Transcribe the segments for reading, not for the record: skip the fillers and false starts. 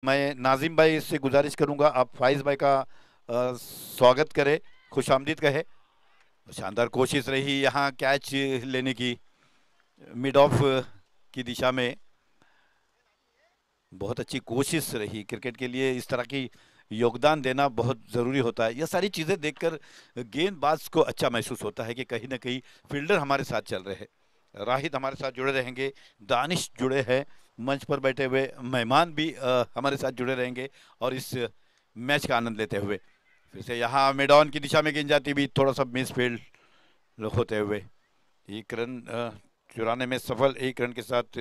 मैं नाजिम भाई से गुजारिश करूंगा आप फाइज भाई का स्वागत करें, खुशामदीद कहे। शानदार कोशिश रही यहाँ कैच लेने की, मिड ऑफ की दिशा में। बहुत अच्छी कोशिश रही। क्रिकेट के लिए इस तरह की योगदान देना बहुत ज़रूरी होता है। यह सारी चीज़ें देखकर गेंदबाज को अच्छा महसूस होता है कि कहीं ना कहीं फील्डर हमारे साथ चल रहे हैं, राहित हमारे साथ जुड़े रहेंगे, दानिश जुड़े हैं, मंच पर बैठे हुए मेहमान भी हमारे साथ जुड़े रहेंगे और इस मैच का आनंद लेते हुए। फिर से यहाँ मिड ऑन की दिशा में गेंद जाती भी थोड़ा सा मिस फील्ड होते हुए एक रन चुराने में सफल। एक रन के साथ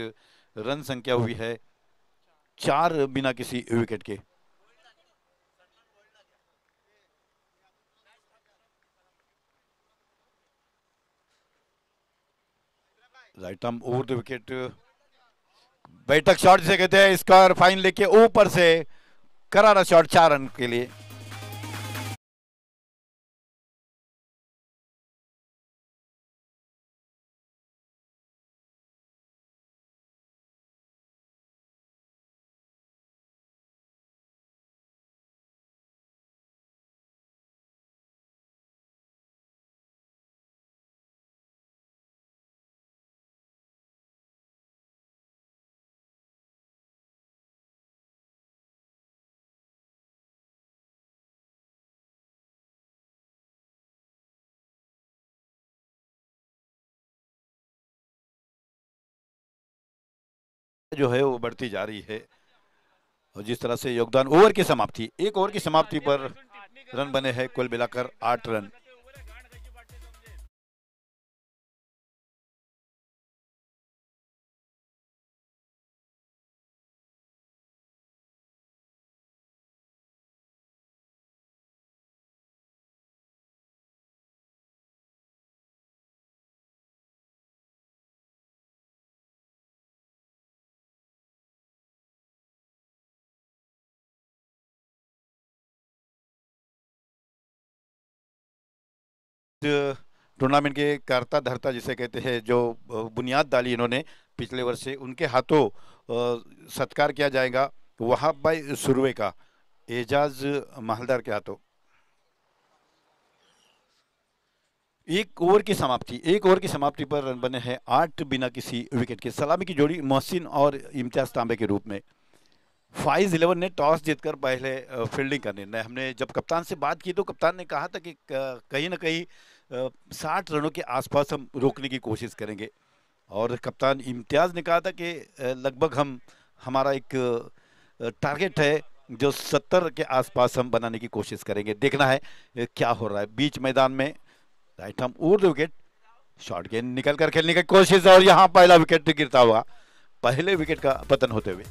रन संख्या हुई है 4 बिना किसी विकेट के। Right arm over the wicket, बैठक शॉट जिसे कहते हैं, स्क्वायर फाइन लेके ऊपर से करारा शॉट 4 रन के लिए। जो है वो बढ़ती जा रही है और जिस तरह से योगदान, ओवर की समाप्ति, एक ओवर की समाप्ति पर रन बने हैं कुल मिलाकर 8 रन। टूर्नामेंट के करता धरता जिसे कहते हैं, जो बुनियाद डाली इन्होंने पिछले वर्ष से, उनके हाथों सत्कार किया जाएगा वहाब भाई सुरवे का, एजाज माहलदार के हाथों। एक ओवर की समाप्ति पर रन बने हैं 8 बिना किसी विकेट के। सलामी की जोड़ी मोहसिन और इम्तियाज तांबे के रूप में। फाइज 11 ने टॉस जीतकर पहले फील्डिंग का निर्णय, हमने जब कप्तान से बात की तो कप्तान ने कहा था कि कहीं ना कहीं 60 रनों के आसपास हम रोकने की कोशिश करेंगे। और कप्तान इम्तियाज ने कहा था कि लगभग हम, हमारा एक टारगेट है जो 70 के आसपास हम बनाने की कोशिश करेंगे। देखना है क्या हो रहा है बीच मैदान में। राइट हम ओवर द विकेट, शॉर्ट गेंद निकल कर खेलने की कोशिश और यहाँ पहला विकेट गिरता हुआ, पहले विकेट का पतन होते हुए।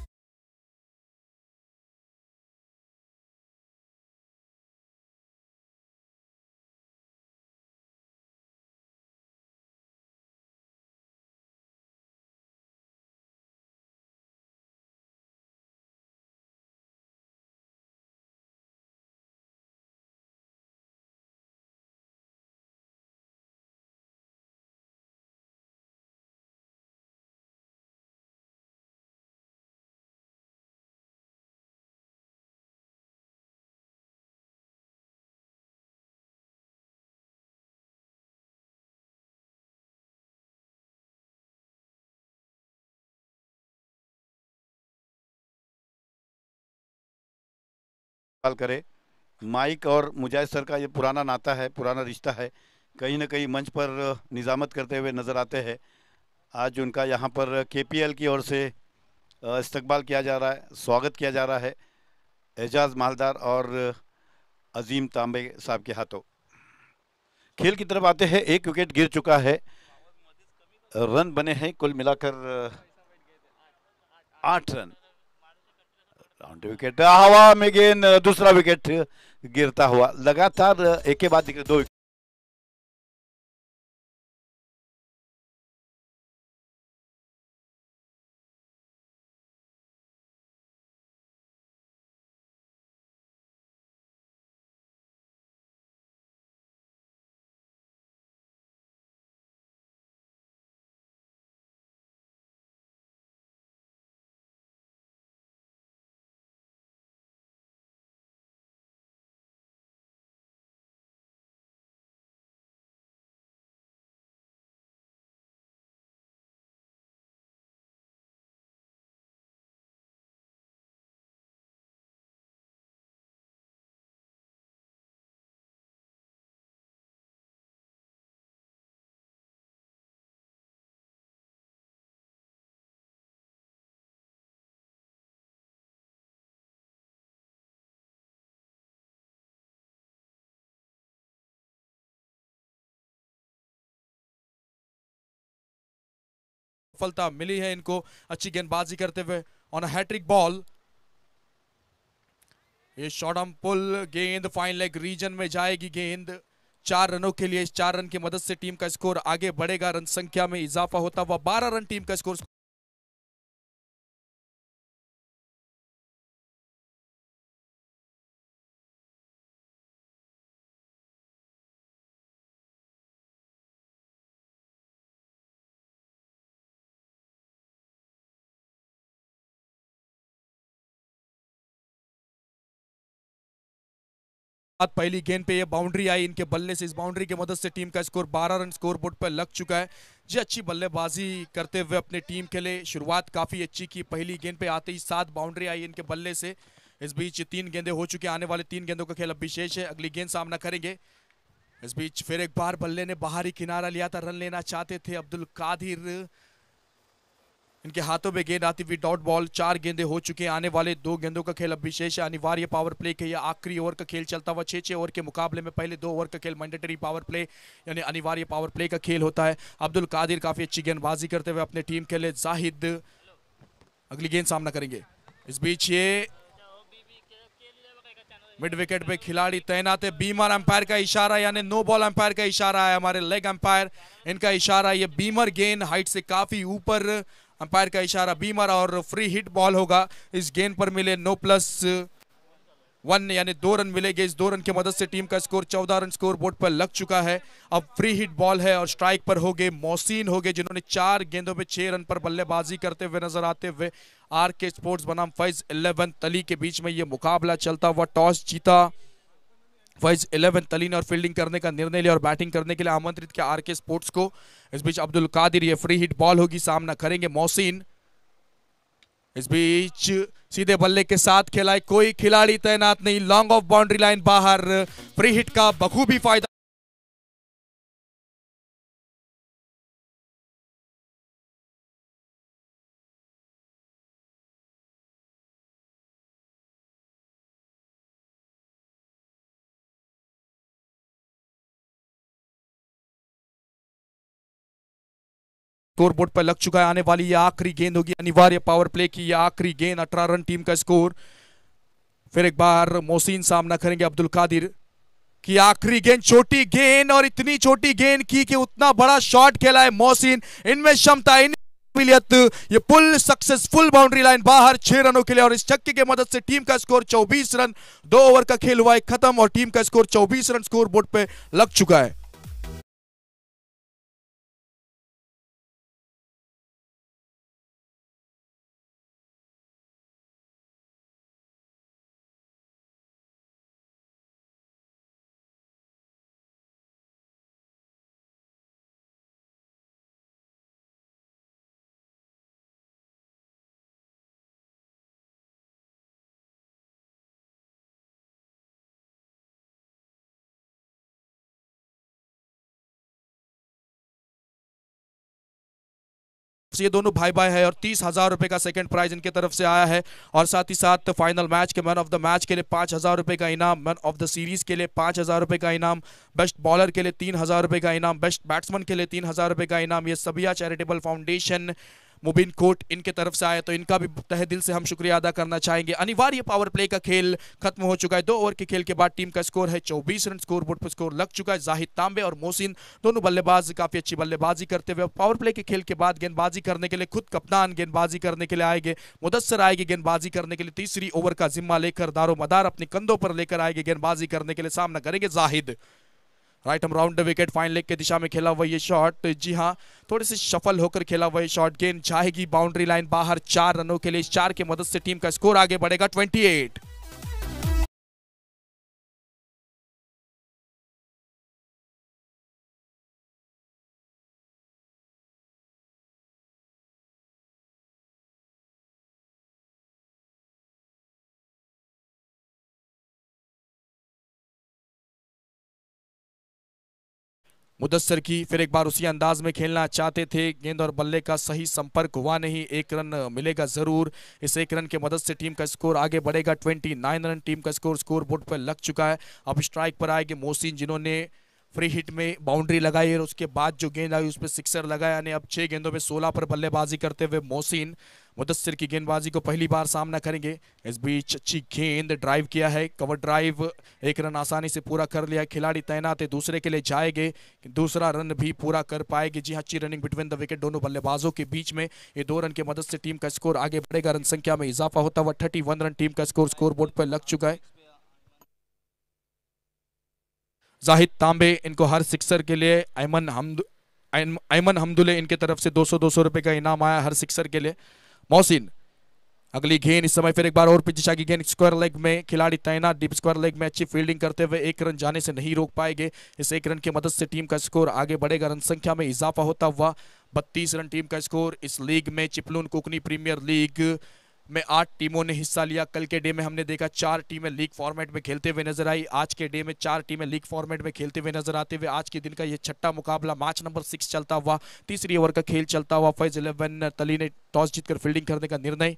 सवाल करे, माइक और मुजाहिद सर का ये पुराना नाता है, पुराना रिश्ता है। कहीं ना कहीं मंच पर निजामत करते हुए नजर आते हैं। आज उनका यहाँ पर केपीएल की ओर से इस्तकबाल किया जा रहा है, स्वागत किया जा रहा है एजाज मालदार और अजीम तांबे साहब के हाथों। खेल की तरफ आते हैं, एक विकेट गिर चुका है, रन बने हैं कुल मिलाकर 8 रन। राउंड विकेट, हवा में गेंद, दूसरा विकेट गिरता हुआ, लगातार एक के बाद दो सफलता मिली है इनको अच्छी गेंदबाजी करते हुए ऑन अ हैट्रिक बॉल। ये शॉट हम पुल गेंद फाइन लेग रीजन में जाएगी गेंद 4 रनों के लिए। इस 4 रन की मदद से टीम का स्कोर आगे बढ़ेगा, रन संख्या में इजाफा होता हुआ 12 रन टीम का स्कोर। पहली गेंद पे ये बाउंड्री आई इनके बल्ले से, इस बाउंड्री की मदद से टीम का स्कोर 12 रन स्कोर बोर्ड पर लग चुका है। जी अच्छी बल्लेबाजी करते हुए अपने टीम के लिए शुरुआत काफी अच्छी की। पहली गेंद पे आते ही 7 बाउंड्री आई इनके बल्ले से। इस बीच 3 गेंदें हो चुकी, आने वाले 3 गेंदों का खेल अब विशेष है, अगली गेंद सामना करेंगे। इस बीच फिर एक बार बल्ले ने बाहरी किनारा लिया था, रन लेना चाहते थे अब्दुल कादिर, इनके हाथों में गेंद आती हुई डॉट बॉल। 4 गेंदें हो चुके हैं, आने वाले 2 गेंदों का खेल अब विशेष है, अनिवार्य पावर प्ले के या आखिरी ओवर का खेल चलता हुआ। 6-6 ओवर के मुकाबले में पहले 2 ओवर का खेल मैंडेटरी पावर प्ले यानी अनिवार्य पावर प्ले का खेल होता है। अब्दुल कादिर काफी अच्छी गेंदबाजी करते हुए अपने टीम के लिए। जाहिद अगली गेंद सामना करेंगे। इस बीच ये मिड विकेट पे खिलाड़ी तैनात है, बीमर अंपायर का इशारा यानी नो बॉल अंपायर का इशारा है, हमारे लेग अंपायर इनका इशारा, ये बीमर गेंद हाइट से काफी ऊपर, अंपायर का इशारा बीमर और फ्री हिट बॉल होगा। इस गेंद पर मिले No+1 यानी 2 रन मिलेंगे। इस 2 रन की मदद से टीम का स्कोर 14 रन स्कोर बोर्ड पर लग चुका है। अब फ्री हिट बॉल है और स्ट्राइक पर हो गए मोहसिन, हो गए जिन्होंने 4 गेंदों पे 6 रन पर बल्लेबाजी करते हुए नजर आते हुए। RK स्पोर्ट्स बनाम फैज 11 तली के बीच में यह मुकाबला चलता हुआ। टॉस जीता फैज 11 तली ने और फील्डिंग करने का निर्णय लिया और बैटिंग करने के लिए आमंत्रित किया RK स्पोर्ट्स को। इस बीच अब्दुल कादिर, ये फ्री हिट बॉल होगी, सामना करेंगे मोहसिन। इस बीच सीधे बल्ले के साथ खेला है, कोई खिलाड़ी तैनात नहीं, लॉन्ग ऑफ बाउंड्री लाइन बाहर, फ्री हिट का बखूबी फायदा। स्कोर बोर्ड पर लग चुका है, आने वाली ये आखिरी गेंद होगी, अनिवार्य पावर प्ले की ये आखिरी गेंद। 18 रन टीम का स्कोर। फिर एक बार मोहसिन सामना करेंगे अब्दुल कादिर की आखिरी गेंद, छोटी गेंद और इतनी छोटी गेंद की कि उतना बड़ा शॉट खेला है मोहसिन, इनमें क्षमता, ये पुल सक्सेसफुल, बाउंड्री लाइन बाहर 6 रनों के लिए। और इस छक्के की मदद से टीम का स्कोर 24 रन, 2 ओवर का खेल हुआ है खत्म और टीम का स्कोर 24 रन स्कोर बोर्ड पे लग चुका है। ये दोनों भाई भाई है और 30,000 रुपए का सेकंड प्राइज इनके तरफ से आया है। और साथ ही साथ फाइनल मैच के मैन ऑफ द मैच के लिए 5,000 रुपए का इनाम, मैन ऑफ द सीरीज के लिए 5,000 रुपए का इनाम, बेस्ट बॉलर के लिए 3,000 रुपए का इनाम, बेस्ट बैट्समैन के लिए 3,000 रुपए का इनाम। ये सबिया चैरिटेबल फाउंडेशन मुबीन कोट इनके तरफ से आया, तो इनका भी तहे दिल से हम शुक्रिया अदा करना चाहेंगे। अनिवार्य पावर प्ले का खेल खत्म हो चुका है। 2 ओवर के खेल के बाद टीम का स्कोर है 24 रन, स्कोर बोर्ड पर स्कोर लग चुका है। जाहिद तांबे और मोहसिन दोनों बल्लेबाज काफी अच्छी बल्लेबाजी करते हुए। पावर प्ले के खेल के बाद गेंदबाजी करने के लिए खुद कप्तान गेंदबाजी करने के लिए आएंगे, मुदस्सर आएगी गेंदबाजी करने के लिए, तीसरी ओवर का जिम्मा लेकर दारोमदार अपने कंधों पर लेकर आएंगे गेंदबाजी करने के लिए। सामना करेंगे जाहिद, राइट हम round the wicket fine leg के दिशा में खेला हुआ ये शॉट, जी हाँ थोड़े से शफल होकर खेला हुआ ये शॉट, गेंद जाएगी बाउंड्री लाइन बाहर 4 रनों के लिए। इस 4 की मदद से टीम का स्कोर आगे बढ़ेगा 28। मुदस्सर की फिर एक बार उसी अंदाज में खेलना चाहते थे, गेंद और बल्ले का सही संपर्क हुआ नहीं, 1 रन मिलेगा जरूर। इस 1 रन की मदद से टीम का स्कोर आगे बढ़ेगा 29 रन, टीम का स्कोर बोर्ड पर लग चुका है। अब स्ट्राइक पर आएंगे मोहसिन जिन्होंने फ्री हिट में बाउंड्री लगाई और उसके बाद जो गेंद आई उस पर सिक्सर लगाया। यानी अब 6 गेंदों में 16 पर बल्लेबाजी करते हुए मोहसिन मुदस्सिर की गेंदबाजी को पहली बार सामना करेंगे। इस बीच अच्छी गेंद ड्राइव किया है, कवर ड्राइव, एक रन आसानी से पूरा कर लिया। खिलाड़ी तैनात है, दूसरे के लिए जाएंगे, दूसरा रन भी पूरा कर पाएंगे। जी हाँ, अच्छी रनिंग बिटवीन द विकेट दोनों बल्लेबाजों के बीच में। ये 2 रन की मदद से टीम का स्कोर आगे बढ़ेगा, रन संख्या में इजाफा होता हुआ 31 रन टीम का स्कोर बोर्ड पर लग चुका है। जाहिद तांबे इनको हर सिक्सर के लिए, अयमन हमदुल्ले इनके तरफ से 200 रुपए का इनाम आया हर सिक्सर के लिए। मोहसिन अगली गेंद, इस समय फिर एक बार और पिच की गेंद स्क्वायर लेग में, खिलाड़ी तैनात डीप स्क्वायर लेग में अच्छी फील्डिंग करते हुए 1 रन जाने से नहीं रोक पाएंगे। इस 1 रन की मदद से टीम का स्कोर आगे बढ़ेगा, रन संख्या में इजाफा होता हुआ 32 रन टीम का स्कोर। इस लीग में चिपलून कोकनी प्रीमियर लीग में 8 टीमों ने हिस्सा लिया। कल के डे में हमने देखा 4 टीमें लीग फॉर्मेट में खेलते हुए नजर आई। आज के डे में 4 टीमें लीग फॉर्मेट में खेलते हुए नजर आते हुए आज के दिन का ये छठा मुकाबला, मैच नंबर 6 चलता हुआ, तीसरी ओवर का खेल चलता हुआ। फैज 11 तली ने टॉस जीतकर फील्डिंग करने का निर्णय,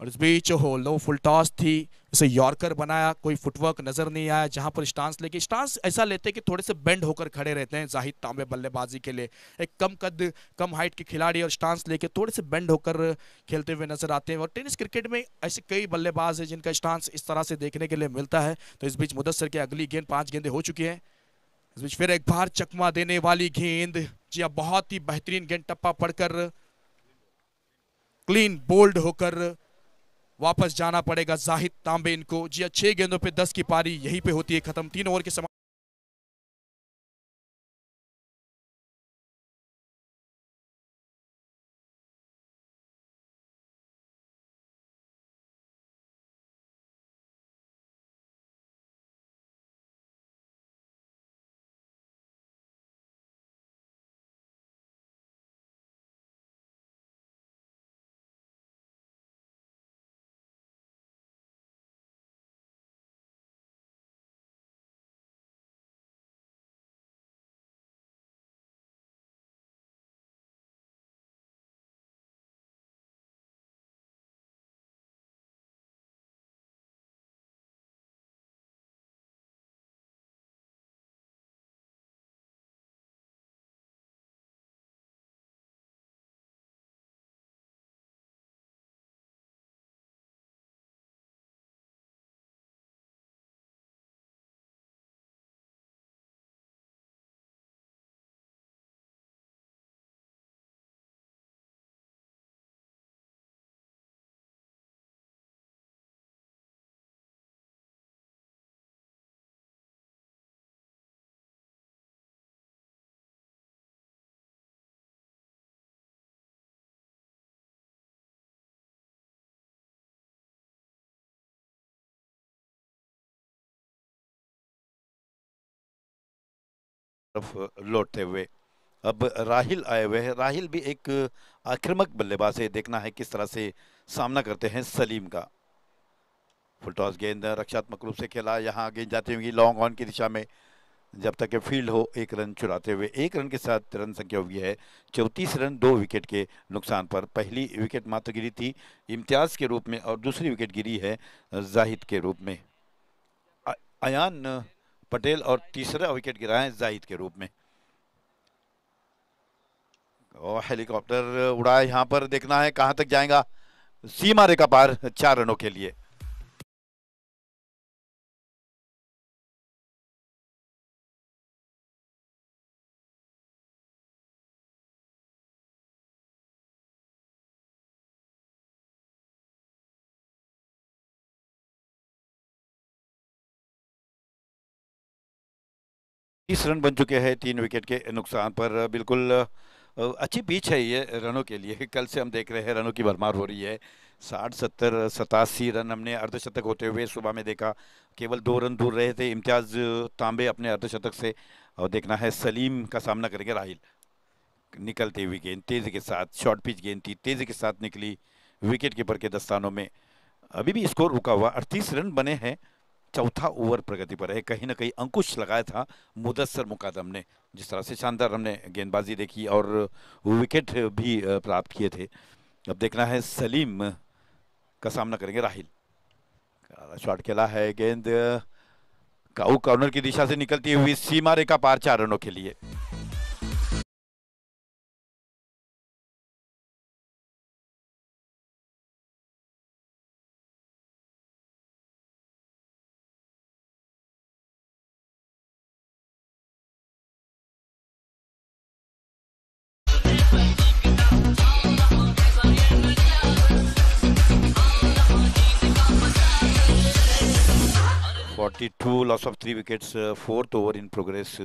और इस बीच हो लो फुल टॉस थी, इसे यॉर्कर बनाया, कोई फुटवर्क नजर नहीं आया। जहां पर स्टांस ऐसा लेते कि थोड़े से बेंड होकर खड़े रहते हैं जाहिद तांबे बल्लेबाजी के लिए। एक कम कद कम हाइट के खिलाड़ी और स्टांस लेके थोड़े से बेंड होकर खेलते हुए नजर आते हैं। और टेनिस क्रिकेट में ऐसे कई बल्लेबाज हैं जिनका स्टांस इस तरह से देखने के लिए मिलता है। तो इस बीच मुदस्सिर की अगली गेंद, 5 गेंदें हो चुकी है। इस बीच फिर एक बार चकमा देने वाली गेंद, जी हाँ बहुत ही बेहतरीन गेंद, टप्पा पड़कर क्लीन बोल्ड होकर वापस जाना पड़ेगा जाहिद तांबे इनको। जी 6 गेंदों पे 10 की पारी यहीं पे होती है खत्म। 3 ओवर के समय तरफ लौटते हुए अब राहिल आए हुए हैं। राहिल भी एक आक्रामक बल्लेबाज है, देखना है किस तरह से सामना करते हैं सलीम का। फुल टॉस गेंद रक्षात्मक रूप से खेला, यहाँ गेंद जाती हुई लॉन्ग ऑन की दिशा में, जब तक फील्ड हो 1 रन चुराते हुए। 1 रन के साथ रन संख्या हुई है 34 रन 2 विकेट के नुकसान पर। पहली विकेट मात्र गिरी थी इम्तियाज के रूप में और दूसरी विकेट गिरी है जाहिद के रूप में। अयान पटेल और तीसरा विकेट गिरा है जाहिद के रूप में। और हेलीकॉप्टर उड़ा है, यहाँ पर देखना है कहां तक जाएगा, सीमा रेखा पार 4 रनों के लिए। तीस रन बन चुके हैं 3 विकेट के नुकसान पर। बिल्कुल अच्छी पिच है ये रनों के लिए। कल से हम देख रहे हैं रनों की भरमार हो रही है। 60 70 87 रन हमने अर्धशतक होते हुए सुबह में देखा। केवल 2 रन दूर रहे थे इम्तियाज तांबे अपने अर्धशतक से। और देखना है सलीम का सामना करेंगे राहिल। निकलती हुई गेंद तेजी के साथ, शॉर्ट पिच गेंद थी, तेजी के साथ निकली विकेट कीपर के दस्तानों में। अभी भी स्कोर रुका हुआ, 38 रन बने हैं, चौथा ओवर प्रगति पर है। कहीं ना कहीं अंकुश लगाया था मुदस्सर मुकादम ने, जिस तरह से शानदार हमने गेंदबाजी देखी और विकेट भी प्राप्त किए थे। अब देखना है सलीम का सामना करेंगे राहिल। शॉट खेला है, गेंद काऊ कॉर्नर की दिशा से निकलती हुई सीमा रेखा पार 4 रनों के लिए। Forty two loss of 3 wickets, fourth over in progress.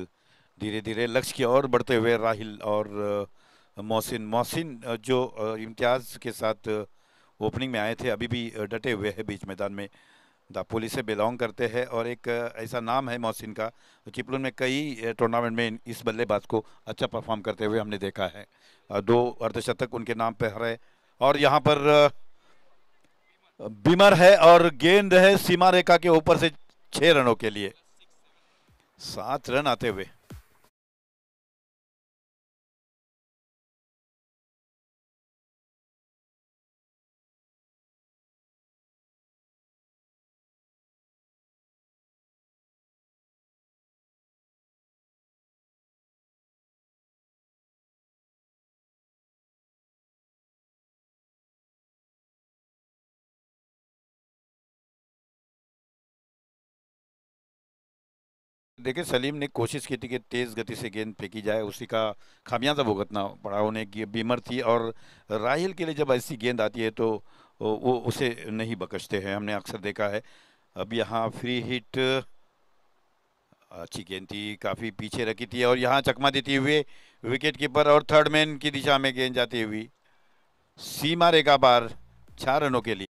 धीरे धीरे लक्ष्य की ओर बढ़ते हुए राहिल और मोहसिन मोहसिन जो इम्तियाज के साथ ओपनिंग में आए थे, अभी भी डटे हुए हैं बीच मैदान में। दापोली से बिलोंग करते हैं और एक ऐसा नाम है मोहसिन का, चिपलून में कई टूर्नामेंट में इस बल्लेबाज को अच्छा परफॉर्म करते हुए हमने देखा है। 2 अर्धशतक उनके नाम पे है। और यहाँ पर बीमर है और गेंद है सीमा रेखा के ऊपर से 6 रनों के लिए। 7 रन आते हुए देखिए, सलीम ने कोशिश की थी कि तेज गति से गेंद फेंकी जाए, उसी का खामियाजा भुगतना पड़ा उन्हें। बीमर थी और राहिल के लिए जब ऐसी गेंद आती है तो वो उसे नहीं बख्शते हैं, हमने अक्सर देखा है। अब यहाँ फ्री हिट, अच्छी गेंद थी, काफी पीछे रखी थी और यहाँ चकमा देती हुए विकेट कीपर और थर्ड मैन की दिशा में गेंद जाती हुई सीमा रेखा पार 4 रनों के लिए।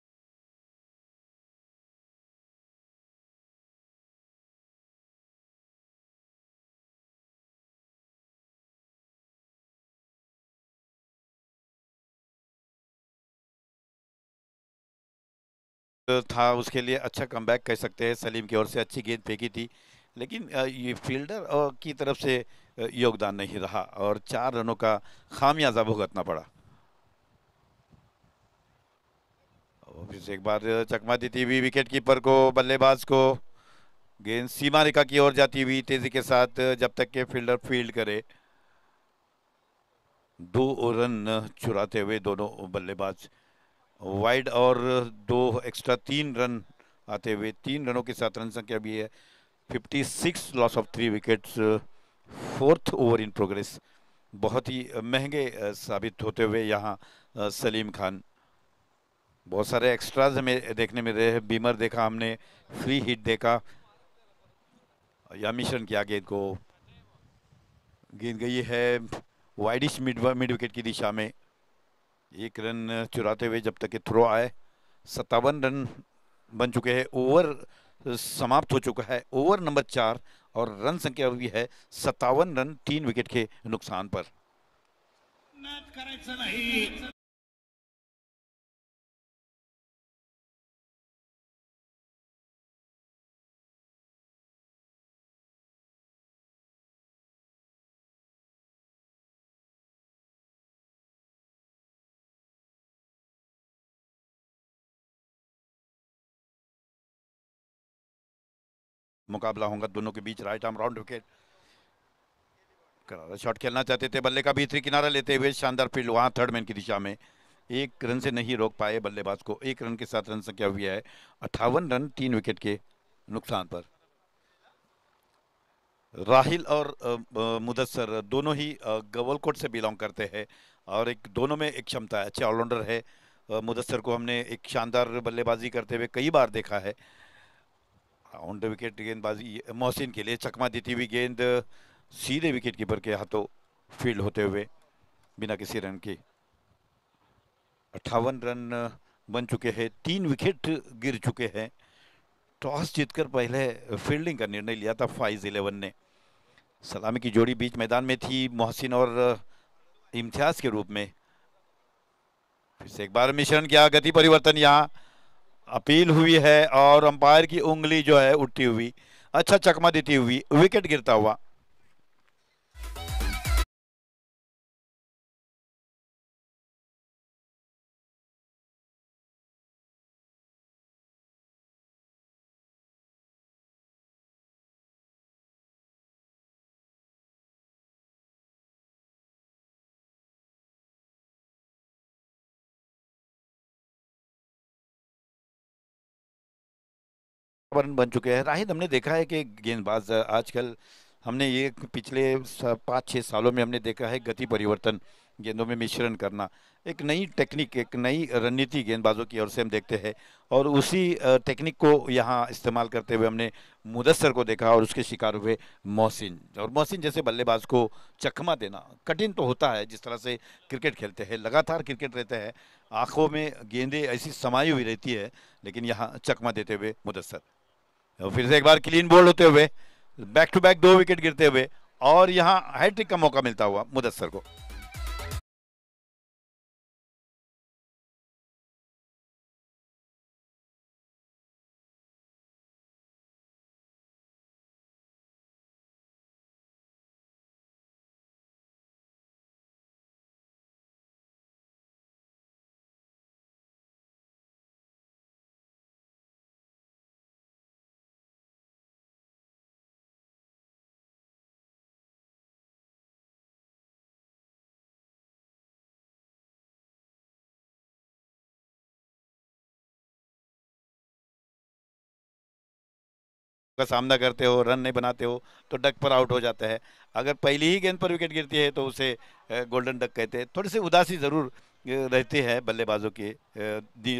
था उसके लिए अच्छा कमबैक कह सकते हैं, सलीम की ओर से अच्छी गेंद फेंकी थी, लेकिन ये फील्डर की तरफ से योगदान नहीं रहा और 4 रनों का खामियाजा भुगतना पड़ा। और फिर से एक बार चकमा देती हुई विकेट कीपर को, बल्लेबाज को, गेंद सीमा रेखा की ओर जाती हुई तेजी के साथ, जब तक के फील्डर फील्ड करे। 2 रन चुराते हुए दोनों बल्लेबाज वाइड और 2 एक्स्ट्रा 3 रन आते हुए 3 रनों के साथ रन संख्या भी है 56, loss of 3 wickets, fourth over in progress. बहुत ही महंगे साबित होते हुए यहाँ सलीम खान। बहुत सारे एक्स्ट्राज हमें देखने में रहे हैं। बीमर देखा हमने, फ्री हिट देखा, या मिश्रण किया गेंद को, गेंद गई है वाइडिश मिड विकेट की दिशा में। 1 रन चुराते हुए जब तक कि थ्रो आए 57 रन बन चुके हैं। ओवर समाप्त हो चुका है, ओवर नंबर 4, और रन संख्या हुई है 57 रन 3 विकेट के नुकसान पर। मुकाबला होगा दोनों के बीच, राइट आर्म राउंड विकेट, करारा शॉट खेलना चाहते थे, बल्ले का भीतरी किनारा लेते हुए शानदार फील्ड वहां थर्ड मैन की दिशा में। 1 रन से नहीं रोक पाए बल्लेबाज को। 1 रन के साथ रन संख्या हुई है 58 रन 3 विकेट के नुकसान पर। राहिल और मुदस्सर दोनों ही गवलकोट से बिलोंग करते हैं और एक दोनों में एक क्षमता है, अच्छे ऑलराउंडर है। मुदस्सर को हमने एक शानदार बल्लेबाजी करते हुए कई बार देखा है। ऑन द विकेट गेंदबाजी मोहसिन के लिए, चकमा देती हुई गेंद सीधे विकेट कीपर के हाथों फील्ड होते हुए बिना किसी रन के। 58 रन बन चुके हैं, 3 विकेट गिर चुके हैं। टॉस जीतकर पहले फील्डिंग का निर्णय लिया था फाइज 11 ने। सलामी की जोड़ी बीच मैदान में थी, मोहसिन और इम्तियाज के रूप में। फिर से एक बार मिश्रण किया, गति परिवर्तन यहाँ अपील हुई है और अंपायर की उंगली जो है उठती हुई, अच्छा चकमा देती हुई, विकेट गिरता हुआ। वातावरण बन चुके हैं। राहिद, हमने देखा है कि गेंदबाज आजकल, हमने ये पिछले 5-6 सालों में हमने देखा है गति परिवर्तन, गेंदों में मिश्रण करना, एक नई टेक्निक, एक नई रणनीति गेंदबाजों की ओर से हम देखते हैं। और उसी टेक्निक को यहाँ इस्तेमाल करते हुए हमने मुदस्सर को देखा और उसके शिकार हुए मोहसिन। और मोहसिन जैसे बल्लेबाज को चकमा देना कठिन तो होता है, जिस तरह से क्रिकेट खेलते हैं, लगातार क्रिकेट रहते हैं, आंखों में गेंदें ऐसी समाई हुई रहती है, लेकिन यहाँ चकमा देते हुए मुदस्सर। और फिर से एक बार क्लीन बोल्ड होते हुए, बैक टू बैक 2 विकेट गिरते हुए, और यहाँ हैट्रिक का मौका मिलता हुआ मुदस्सर को। का सामना करते हो, रन नहीं बनाते हो, तो डक पर आउट हो जाता है। अगर पहली ही गेंद पर विकेट गिरती है तो उसे गोल्डन डक कहते हैं। थोड़ी सी उदासी जरूर रहती है बल्लेबाजों के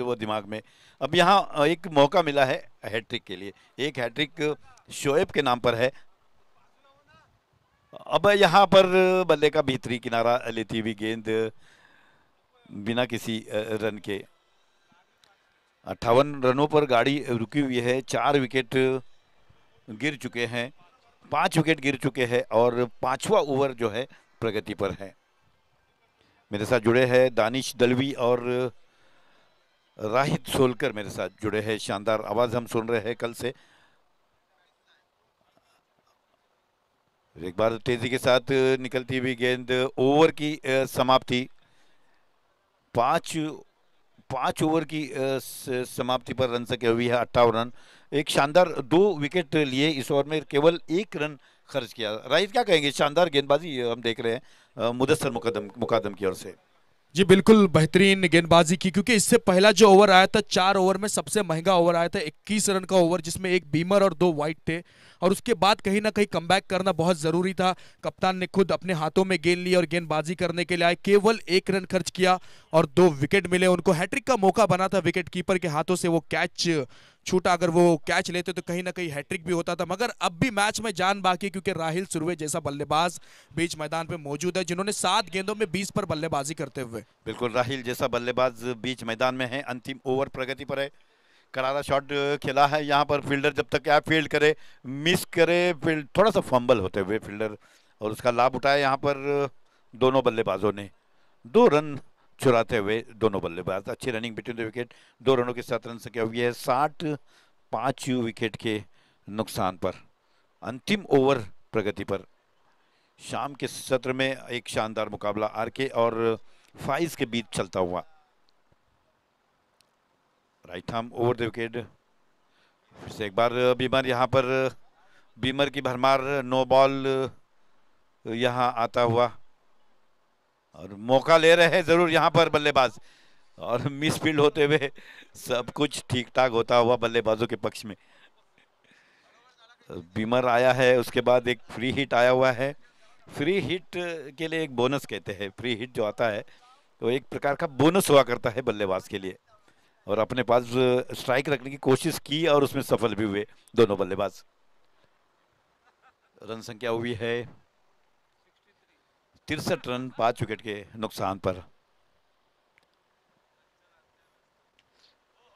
वो दिमाग में। अब यहाँ एक मौका मिला है हैट्रिक के लिए, एक हैट्रिक शोएब के नाम पर है। अब यहाँ पर बल्ले का भीतरी किनारा लेती हुई गेंद बिना किसी रन के, 58 रनों पर गाड़ी रुकी हुई है। 4 विकेट गिर चुके हैं, 5 विकेट गिर चुके हैं, और 5वां ओवर जो है प्रगति पर है। मेरे साथ जुड़े हैं दानिश दलवी और राहिद सोलकर, मेरे साथ जुड़े हैं। शानदार आवाज हम सुन रहे हैं कल से। एक बार तेजी के साथ निकलती हुई गेंद, ओवर की समाप्ति, 5 ओवर की समाप्ति पर रन संख्या हुई है 58 रन। एक शानदार 2 विकेट लिए इस ओवर में, केवल 1 रन खर्च किया। राहिद, क्या कहेंगे? शानदार गेंदबाजी हम देख रहे हैं मुदस्सर मुकादम की ओर से। जी बिल्कुल बेहतरीन गेंदबाजी की, क्योंकि इससे पहला जो ओवर आया था 4 ओवर में सबसे महंगा ओवर आया था, 21 रन का ओवर, जिसमें 1 बीमर और 2 वाइड थे। और उसके बाद कहीं ना कहीं कमबैक करना बहुत जरूरी था। कप्तान ने खुद अपने हाथों में गेंद ली और गेंदबाजी करने के लिए आए, केवल 1 रन खर्च किया और 2 विकेट मिले उनको। हैट्रिक का मौका बना था, विकेट कीपर के हाथों से वो कैच छूटा, अगर वो कैच लेते तो कहीं ना कहीं हैट्रिक भी होता था। मगर अब भी मैच में जान बाकी, क्योंकि राहिल सुरवे जैसा बल्लेबाज बीच मैदान पे मौजूद है, जिन्होंने 7 गेंदों में 20 पर बल्लेबाजी करते हुए। बिल्कुल, राहिल जैसा बल्लेबाज बीच मैदान में है। अंतिम ओवर प्रगति पर है, करारा शॉट खेला है यहाँ पर। फील्डर जब तक क्या फील्ड करे, मिस करे, फील्ड थोड़ा सा फंबल होते हुए फील्डर, और उसका लाभ उठाया यहाँ पर दोनों बल्लेबाजों ने। 2 रन चुराते हुए दोनों बल्लेबाज, अच्छी रनिंग बिटवीन द विकेट। 2 रनों के साथ रन संख्या हुई है 60, 5 विकेट के नुकसान पर। अंतिम ओवर प्रगति पर। शाम के सत्र में एक शानदार मुकाबला आरके और फाइज के बीच चलता हुआ। Right arm over the wicket. फिर से एक बार बीमर, यहाँ पर बीमर की भरमार, नो बॉल यहाँ आता हुआ, और मौका ले रहे हैं जरूर यहाँ पर बल्लेबाज, और मिस फील्ड होते हुए सब कुछ ठीक ठाक होता हुआ बल्लेबाजों के पक्ष में। बीमर आया है, उसके बाद एक फ्री हिट आया हुआ है। फ्री हिट के लिए एक बोनस कहते हैं, फ्री हिट जो आता है तो एक प्रकार का बोनस हुआ करता है बल्लेबाज के लिए, और अपने पास स्ट्राइक रखने की कोशिश की और उसमें सफल भी हुए दोनों बल्लेबाज। रन संख्या हुई है 63 रन, 5 विकेट के नुकसान पर।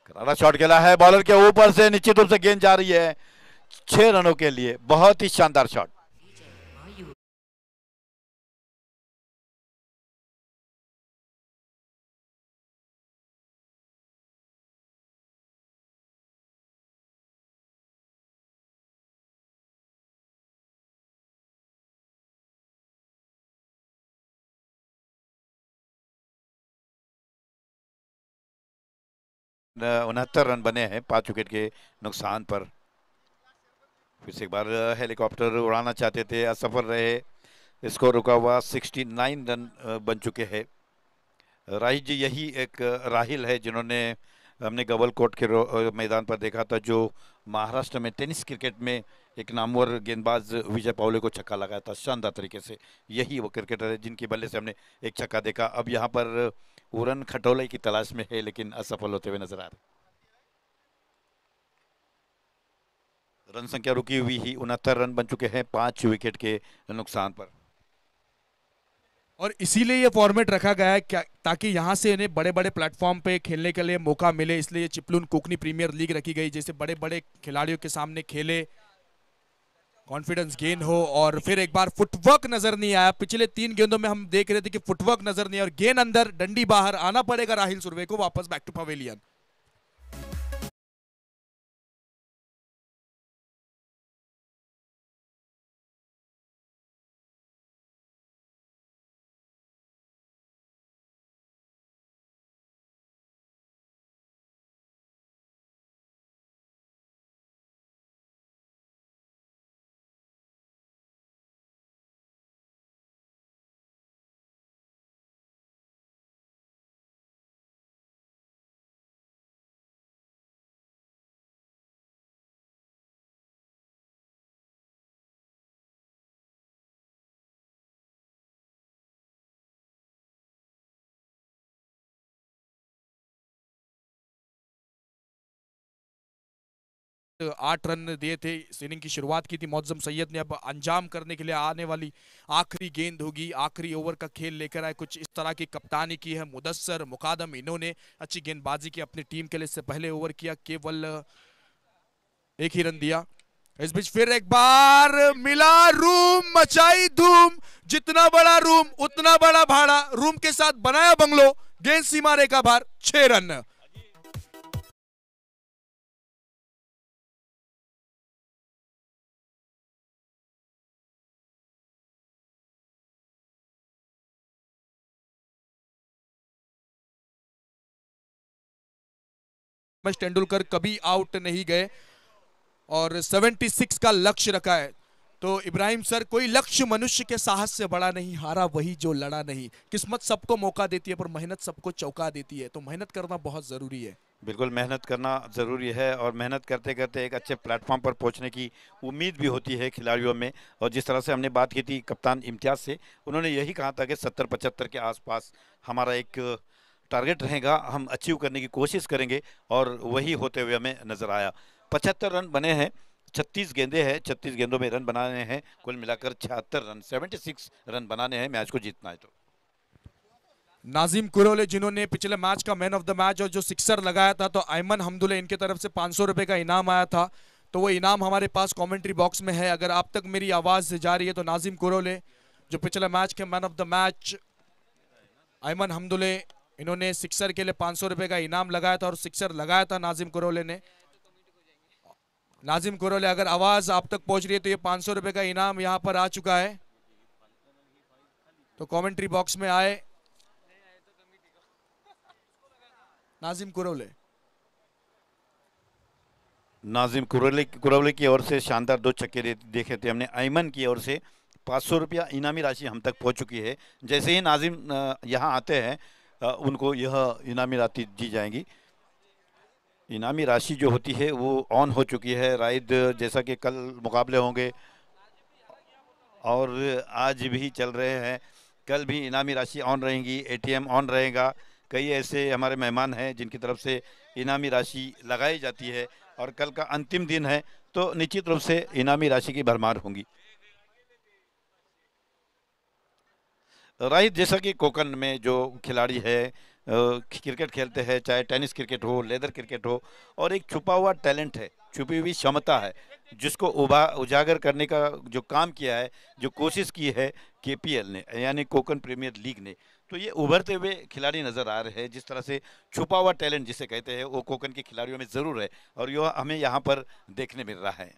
करारा शॉट खेला है बॉलर के ऊपर से, निश्चित रूप से गेंद जा रही है 6 रनों के लिए। बहुत ही शानदार शॉट। उनहत्तर रन बने हैं 5 विकेट के नुकसान पर। फिर से एक बार हेलीकॉप्टर उड़ाना चाहते थे, असफल रहे। स्कोर रुका हुआ 69 रन बन चुके हैं। राहिल जी, यही एक राहिल है जिन्होंने हमने गवलकोट के मैदान पर देखा था, जो महाराष्ट्र में टेनिस क्रिकेट में एक नामवर गेंदबाज विजय पावले को छक्का लगाया था शानदार तरीके से। यही वो क्रिकेटर है जिनके बल्ले से हमने एक छक्का देखा। अब यहाँ पर उरन खटोले की तलाश में है, लेकिन असफल होते हुए नजर आ रहे। रन संख्या रुकी हुई ही 69 रन बन चुके हैं 5 विकेट के नुकसान पर। और इसीलिए ये फॉर्मेट रखा गया है क्या, ताकि यहाँ से इन्हें बड़े बड़े प्लेटफॉर्म पे खेलने के लिए मौका मिले। इसलिए चिपलून कोकनी प्रीमियर लीग रखी गई, जैसे बड़े बड़े खिलाड़ियों के सामने खेले, कॉन्फिडेंस गेन हो। और फिर एक बार फुटवर्क नजर नहीं आया, पिछले 3 गेंदों में हम देख रहे थे कि फुटवर्क नजर नहीं आया, और गेंद अंदर डंडी बाहर, आना पड़ेगा राहिल सुर्वे को वापस बैक टू पवेलियन। तो 8 रन दिए थे, इस इनिंग की शुरुआत की थी मौजम सैयद ने। अब अंजाम करने के लिए आने वाली आखिरी गेंद होगी, आखिरी ओवर का खेल लेकर आए, कुछ इस तरह की कप्तानी की है मुदस्सर मुकादम। इन्होंने अच्छी गेंदबाजी की अपनी टीम के लिए। इससे पहले ओवर किया, केवल 1 ही रन दिया। इस बीच फिर एक बार मिला रूम, मचाई धूम, जितना बड़ा रूम उतना बड़ा भाड़ा, रूम के साथ बनाया बंगलो, गेंद सीमा रेखा बाहर, 6 रन। तेंदुलकर कभी आउट नहीं गए और 76 का लक्ष्य रखा है। तो इब्राहिम सर, कोई लक्ष्य मनुष्य के साहस से बड़ा नहीं, हारा वही जो लड़ा नहीं। किस्मत सबको मौका देती है पर मेहनत सबको चौंका देती है, तो मेहनत करना बहुत जरूरी है। बिल्कुल मेहनत करना ज़रूरी है, और मेहनत करते करते एक अच्छे प्लेटफॉर्म पर पहुंचने की उम्मीद भी होती है खिलाड़ियों में। और जिस तरह से हमने बात की थी कप्तान इम्तियाज़ से, उन्होंने यही कहा था कि 70-75 के आसपास हमारा एक टारगेट रहेगा, हम अचीव करने की कोशिश करेंगे, और वही होते हुए हमें नज़र आया। 75 रन बने हैं, 36 गेंदे हैं, 36 गेंदों में रन बनाने हैं, कुल मिलाकर 76 रन, 76 रन बनाने हैं मैच को जीतना है। तो नाजिम कुरोले, जिन्होंने पिछले मैच का मैन ऑफ द मैच और जो सिक्सर लगाया था, तो अयमन हमदुल्ला इनके तरफ से 500 रुपए का इनाम आया था। तो वो इनाम हमारे पास कमेंट्री बॉक्स में है, अगर आप तक मेरी आवाज़ जा रही है तो नाजिम कुरोले, जो पिछले मैच के man of the match, Ayman Hamdullah, इन्होंने सिक्सर के लिए 500 रुपए का इनाम लगाया था और सिक्सर लगाया था नाजिम कुरोले ने। नाजिम कुरोले, अगर आवाज़ आप तक पहुंच रही है तो ये 500 रुपए का इनाम यहाँ पर आ चुका है, तो कमेंट्री बॉक्स में आए नाजिम कुरोले। नाजिम कुरौले की ओर से शानदार 2 छक्के देखे थे हमने। अयमन की ओर से 500 रुपया इनामी राशि हम तक पहुंच चुकी है। जैसे ही नाजिम यहाँ आते हैं उनको यह इनामी राशि दी जाएंगी। इनामी राशि जो होती है वो ऑन हो चुकी है राइड, जैसा कि कल मुकाबले होंगे और आज भी चल रहे हैं, कल भी इनामी राशि ऑन रहेंगी, एटीएम ऑन रहेगा। कई ऐसे हमारे मेहमान हैं जिनकी तरफ से इनामी राशि लगाई जाती है, और कल का अंतिम दिन है तो निश्चित रूप से इनामी राशि की भरमार होंगी। राइट, जैसा कि कोकन में जो खिलाड़ी है क्रिकेट खेलते हैं, चाहे टेनिस क्रिकेट हो, लेदर क्रिकेट हो, और एक छुपा हुआ टैलेंट है, छुपी हुई क्षमता है, जिसको उजागर करने का जो काम किया है, जो कोशिश की है केपीएल ने, यानी कोकन प्रीमियर लीग ने, तो ये उभरते हुए खिलाड़ी नज़र आ रहे हैं। जिस तरह से छुपा हुआ टैलेंट जिसे कहते हैं वो कोकन के खिलाड़ियों में ज़रूर है, और यह हमें यहाँ पर देखने मिल रहा है।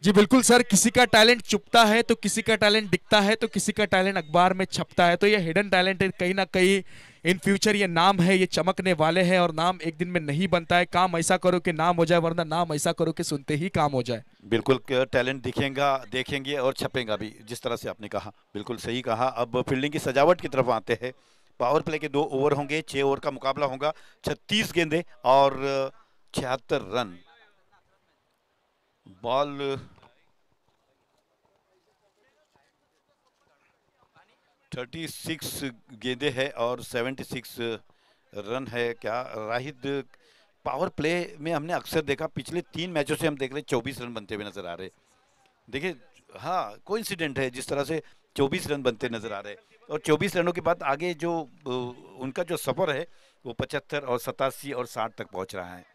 जी बिल्कुल सर, किसी का टैलेंट छुपता है तो किसी का टैलेंट दिखता है, तो किसी का टैलेंट अखबार में छपता है। तो ये हिडन टैलेंट है, कहीं ना कहीं इन फ्यूचर ये नाम है, ये चमकने वाले हैं, और नाम एक दिन में नहीं बनता है। काम ऐसा करो कि नाम हो जाए, वरना नाम ऐसा करो कि सुनते ही काम हो जाए। बिल्कुल टैलेंट दिखेगा, देखेंगे और छपेगा भी, जिस तरह से आपने कहा, बिल्कुल सही कहा। अब फील्डिंग की सजावट की तरफ आते हैं। पावर प्ले के 2 ओवर होंगे, 6 ओवर का मुकाबला होगा, 36 गेंदें और 76 रन। बॉल 36 गेंदें है और 76 रन है। क्या राहिद, पावर प्ले में हमने अक्सर देखा, पिछले 3 मैचों से हम देख रहे 24 रन बनते हुए नजर आ रहे। देखिए, हाँ, कोइंसिडेंट है जिस तरह से 24 रन बनते नजर आ रहे, और 24 रनों के बाद आगे जो उनका जो सफर है वो 75 और 87 और 60 तक पहुंच रहा है।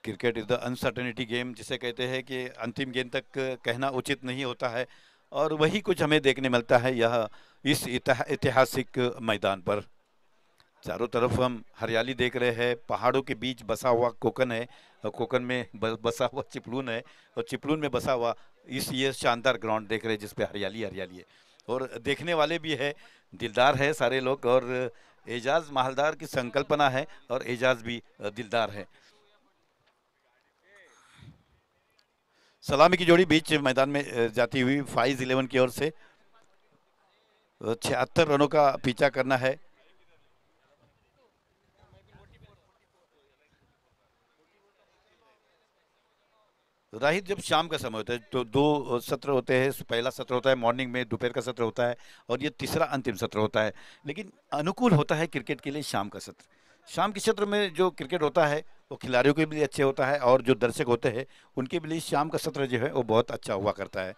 Cricket is the uncertainty game, जिसे कहते हैं कि अंतिम गेंद तक कहना उचित नहीं होता है, और वही कुछ हमें देखने मिलता है यह इस ऐतिहासिक मैदान पर। चारों तरफ हम हरियाली देख रहे हैं, पहाड़ों के बीच बसा हुआ कोकन है, और कोकन में बसा हुआ चिपलून है, और चिपलून में बसा हुआ ये शानदार ग्राउंड देख रहे हैं जिस पे हरियाली हरियाली है, और देखने वाले भी है, दिलदार है सारे लोग। और एजाज माहलदार की संकल्पना है और एजाज भी दिलदार है। सलामी की जोड़ी बीच मैदान में जाती हुई फाइज 11 की ओर से 76 रनों का पीछा करना है। राहित, जब शाम का समय होता है तो 2 सत्र होते हैं, पहला सत्र होता है मॉर्निंग में, दोपहर का सत्र होता है, और ये तीसरा अंतिम सत्र होता है। लेकिन अनुकूल होता है क्रिकेट के लिए शाम का सत्र। शाम के सत्र में जो क्रिकेट होता है वो खिलाड़ियों के लिए अच्छे होता है, और जो दर्शक होते हैं उनके लिए शाम का सत्र जो है वो बहुत अच्छा हुआ करता है।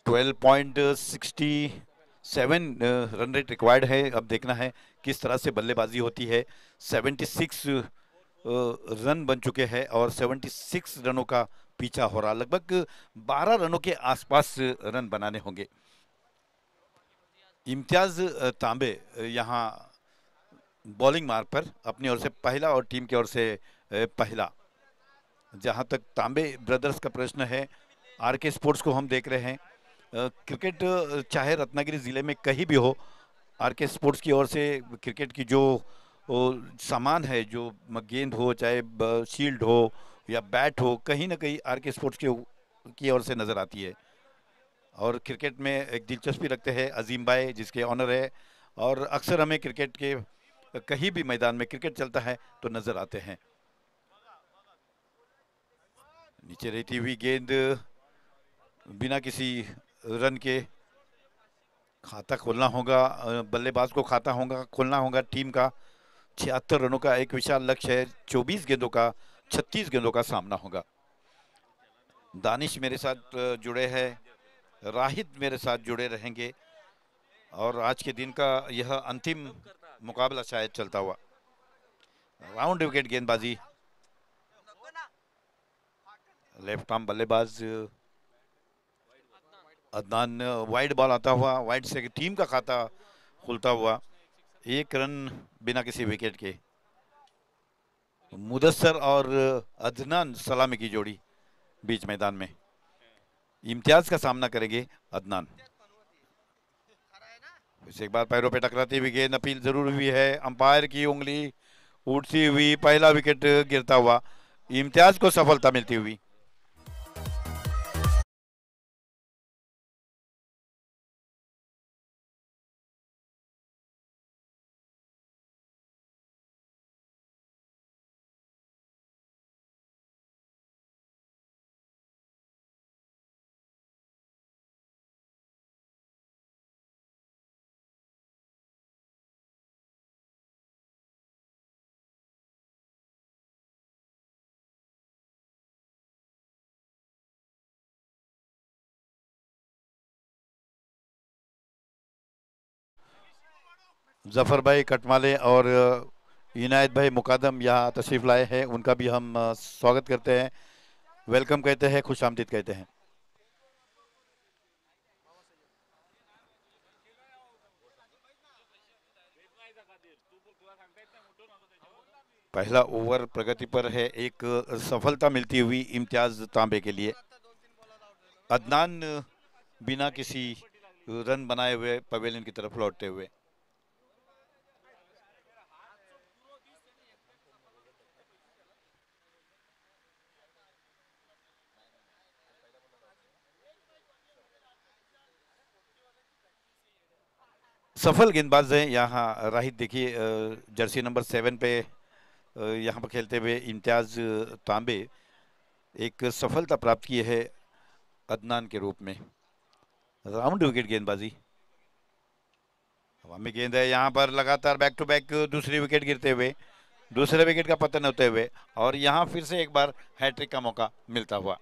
12.67 रन रेट रिक्वायर्ड है। अब देखना है किस तरह से बल्लेबाजी होती है। 76 रन बन चुके हैं और 76 रनों का पीछा हो रहा, लगभग 12 रनों के आसपास रन बनाने होंगे। इम्तियाज तांबे यहाँ बॉलिंग मार्ग पर अपनी ओर से पहला और टीम की ओर से पहला। जहां तक तांबे ब्रदर्स का प्रश्न है, आरके स्पोर्ट्स को हम देख रहे हैं। क्रिकेट चाहे रत्नागिरी जिले में कहीं भी हो, आरके स्पोर्ट्स की ओर से क्रिकेट की जो सामान है, जो गेंद हो, चाहे शील्ड हो या बैट हो, कहीं ना कहीं आरके स्पोर्ट्स की ओर से नज़र आती है। और क्रिकेट में एक दिलचस्पी रखते हैं अजीम भाई, जिसके ऑनर है, और अक्सर हमें क्रिकेट के कहीं भी मैदान में क्रिकेट चलता है तो नज़र आते हैं। नीचे रहती हुई गेंद बिना किसी रन के खाता खोलना होगा, बल्लेबाज को खाता होगा खोलना होगा टीम का। 76 रनों का एक विशाल लक्ष्य है, 24 गेंदों का 36 गेंदों का सामना होगा। दानिश मेरे साथ जुड़े हैं, राहिद मेरे साथ जुड़े रहेंगे, और आज के दिन का यह अंतिम मुकाबला शायद चलता हुआ। राउंड विकेट गेंदबाजी, लेफ्ट आर्म बल्लेबाज अदनान, वाइड बॉल आता हुआ, वाइड से टीम का खाता खुलता हुआ। 1 रन बिना किसी विकेट के। मुदस्सर और अदनान सलामी की जोड़ी बीच मैदान में। इम्तियाज का सामना करेंगे अदनान। इसे एक बार पैरों पे टकराती हुई गेंद, अपील जरूर हुई है, अंपायर की उंगली उठती हुई, पहला विकेट गिरता हुआ, इम्तियाज को सफलता मिलती हुई। जफर भाई कटमाले और इनायत भाई मुकादम यहाँ तशरीफ लाए हैं, उनका भी हम स्वागत करते हैं, वेलकम कहते हैं, खुश आमदीद कहते हैं। पहला ओवर प्रगति पर है, एक सफलता मिलती हुई इम्तियाज तांबे के लिए। अदनान बिना किसी रन बनाए हुए पवेलियन की तरफ लौटते हुए। सफल गेंदबाज हैं यहाँ राहित, देखिए जर्सी नंबर 7 पे यहाँ पर खेलते हुए इम्तियाज तांबे एक सफलता प्राप्त की है अदनान के रूप में। राउंड विकेट गेंदबाजी, हवा में गेंद है यहाँ पर, लगातार बैक टू बैक दूसरी विकेट गिरते हुए, दूसरे विकेट का पतन होते हुए, और यहाँ फिर से एक बार हैट्रिक का मौका मिलता हुआ।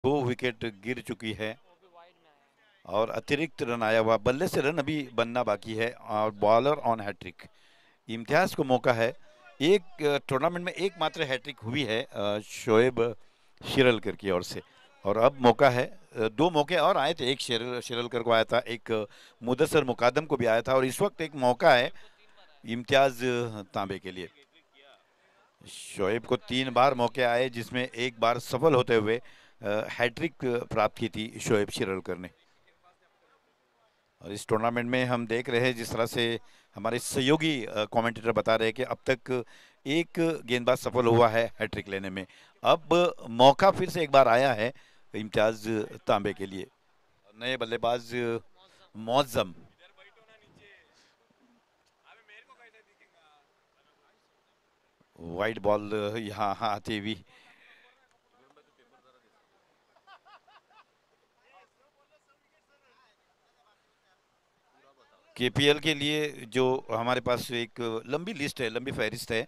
दो विकेट गिर चुकी है और अतिरिक्त रन आया हुआ, बल्ले से रन अभी बनना बाकी है और बॉलर ऑन हैट्रिक। इम्तियाज को मौका है, एक टूर्नामेंट में एकमात्र हैट्रिक हुई है शोएब शिरलकर की ओर से, और अब मौका है, दो मौके और आए थे, एक शिरलकर को आया था, एक मुदस्सर मुकादम को भी आया था, और इस वक्त एक मौका है इम्तियाज तांबे के लिए। शोएब को 3 बार मौके आए जिसमें एक बार सफल होते हुए हैट्रिक प्राप्त की थी शोएब शिरलकर ने। और इस टूर्नामेंट में हम देख रहे हैं जिस तरह से हमारे सहयोगी कमेंटेटर बता रहे हैं कि अब तक एक गेंदबाज सफल हुआ है हैट्रिक लेने में, अब मौका फिर से एक बार आया है इम्तियाज तांबे के लिए। नए बल्लेबाज मौजम, वाइड बॉल यहाँ आती हुई, केपीएल के लिए जो हमारे पास एक लंबी लिस्ट है, लंबी फहरिस्त है,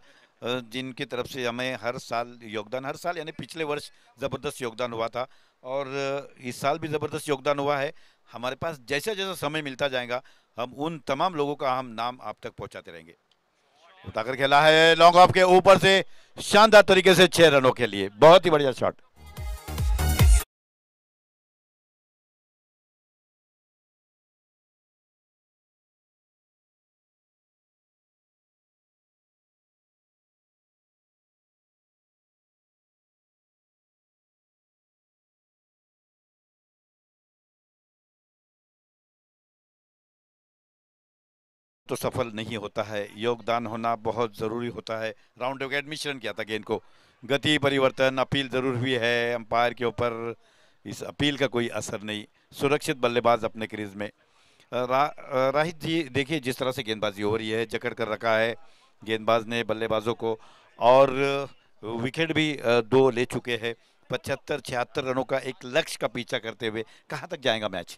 जिनकी तरफ से हमें हर साल योगदान, हर साल यानी पिछले वर्ष ज़बरदस्त योगदान हुआ था और इस साल भी ज़बरदस्त योगदान हुआ है। हमारे पास जैसा जैसा समय मिलता जाएगा हम उन तमाम लोगों का हम नाम आप तक पहुंचाते रहेंगे। उठाकर खेला है लॉन्ग ऑफ के ऊपर से, शानदार तरीके से 6 रनों के लिए, बहुत ही बढ़िया शॉट। तो सफल नहीं होता है, योगदान होना बहुत ज़रूरी होता है। राउंड विकेट मिश्रण किया था गेंद को, गति परिवर्तन, अपील ज़रूर हुई है अंपायर के ऊपर, इस अपील का कोई असर नहीं, सुरक्षित बल्लेबाज अपने क्रीज में। राहित जी देखिए जिस तरह से गेंदबाजी हो रही है, जकड़ कर रखा है गेंदबाज ने बल्लेबाजों को, और विकेट भी 2 ले चुके हैं। 75-76 रनों का एक लक्ष्य का पीछा करते हुए कहाँ तक जाएगा मैच?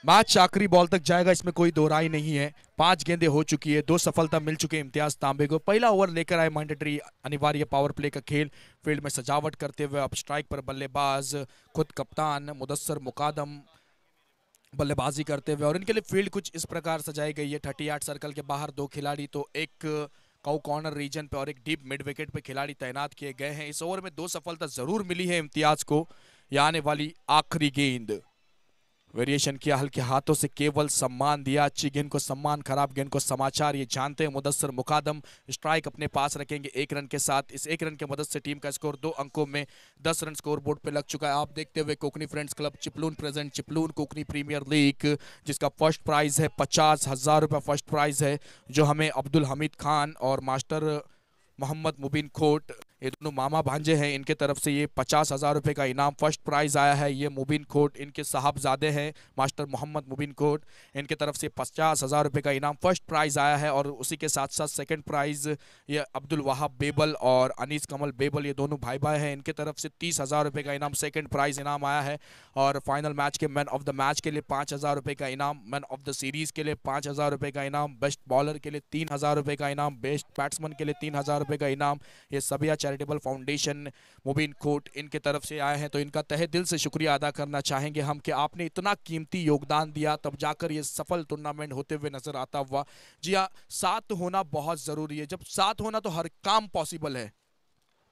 मैच आखिरी बॉल तक जाएगा, इसमें कोई दो राय नहीं है। 5 गेंदें हो चुकी है, 2 सफलता मिल चुके इम्तियाज तांबे को। पहला ओवर लेकर आए मैंडेटरी अनिवार्य पावर प्ले का खेल, फील्ड में सजावट करते हुए अब स्ट्राइक पर बल्लेबाज खुद कप्तान मुदस्सर मुकादम बल्लेबाजी करते हुए, और इनके लिए फील्ड कुछ इस प्रकार सजाई गई है। 38 सर्कल के बाहर 2 खिलाड़ी, तो एक काउ कॉर्नर रीजन पे और एक डीप मिड विकेट पे खिलाड़ी तैनात किए गए हैं। इस ओवर में 2 सफलता जरूर मिली है इम्तियाज को। यह आने वाली आखिरी गेंद, वेरिएशन किया, हल्के हाथों से केवल सम्मान दिया, अच्छी गेंद को सम्मान, खराब गेंद को समाचार, ये जानते हैं मुदस्सर मुकादम। स्ट्राइक अपने पास रखेंगे 1 रन के साथ। इस 1 रन की मदद से टीम का स्कोर 2 अंकों में 10 रन स्कोर बोर्ड पे लग चुका है। आप देखते हुए Kokni friends club Chiplun present Chiplun Kokni premier league, जिसका फर्स्ट प्राइज है 50,000 रुपये फर्स्ट प्राइज है, जो हमें अब्दुल हमीद खान और मास्टर मोहम्मद मुबीन खोट, ये दोनों मामा भांजे हैं, इनके तरफ से ये 50,000 रुपये का इनाम फर्स्ट प्राइज आया है। ये मुबीन खोट इनके साहबजादे हैं, मास्टर मोहम्मद मुबीन खोट, इनके तरफ से 50,000 रुपये का इनाम फर्स्ट प्राइज आया है। और उसी के साथ साथ सेकंड प्राइज ये अब्दुल वहाब बेबल और अनीस कमल बेबल, ये दोनों भाई भाई हैं, इनके तरफ से 30,000 रुपये का इनाम सेकंड प्राइज इनाम आया है। और फाइनल मैच के मैन ऑफ द मैच के लिए 5,000 रुपये का इनाम, मैन ऑफ द सीरीज के लिए 5,000 रुपये का इनाम, बेस्ट बॉलर के लिए 3,000 रुपये का इनाम, बेस्ट बैट्समैन के लिए 3,000 रुपये का इनाम, ये सबिया चैरिटेबल फाउंडेशन मुबीन खोट इनके तरफ से आए हैं। तो इनका तहे दिल से शुक्रिया अदा करना चाहेंगे हम कि आपने इतना कीमती योगदान दिया, तब जाकर ये सफल टूर्नामेंट होते हुए नजर आता हुआ। जी हाँ, साथ होना बहुत जरूरी है, जब साथ होना तो हर काम पॉसिबल है।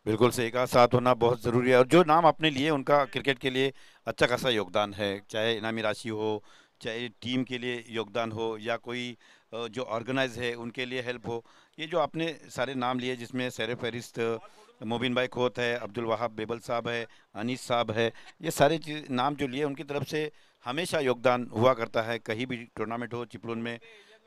बिल्कुल सही कहा, साथ होना बहुत ज़रूरी है, और जो नाम आपने लिए उनका क्रिकेट के लिए अच्छा खासा योगदान है, चाहे इनामी राशि हो, चाहे टीम के लिए योगदान हो या कोई जो ऑर्गेनाइज है उनके लिए हेल्प हो। ये जो आपने सारे नाम लिए जिसमें सर फहरिस्त मोबिन भाई खोत है, अब्दुल वहाब बेबल साहब है, अनीस साहब है, ये सारे चीज नाम जो लिए उनकी तरफ से हमेशा योगदान हुआ करता है। कहीं भी टूर्नामेंट हो चिपलून में,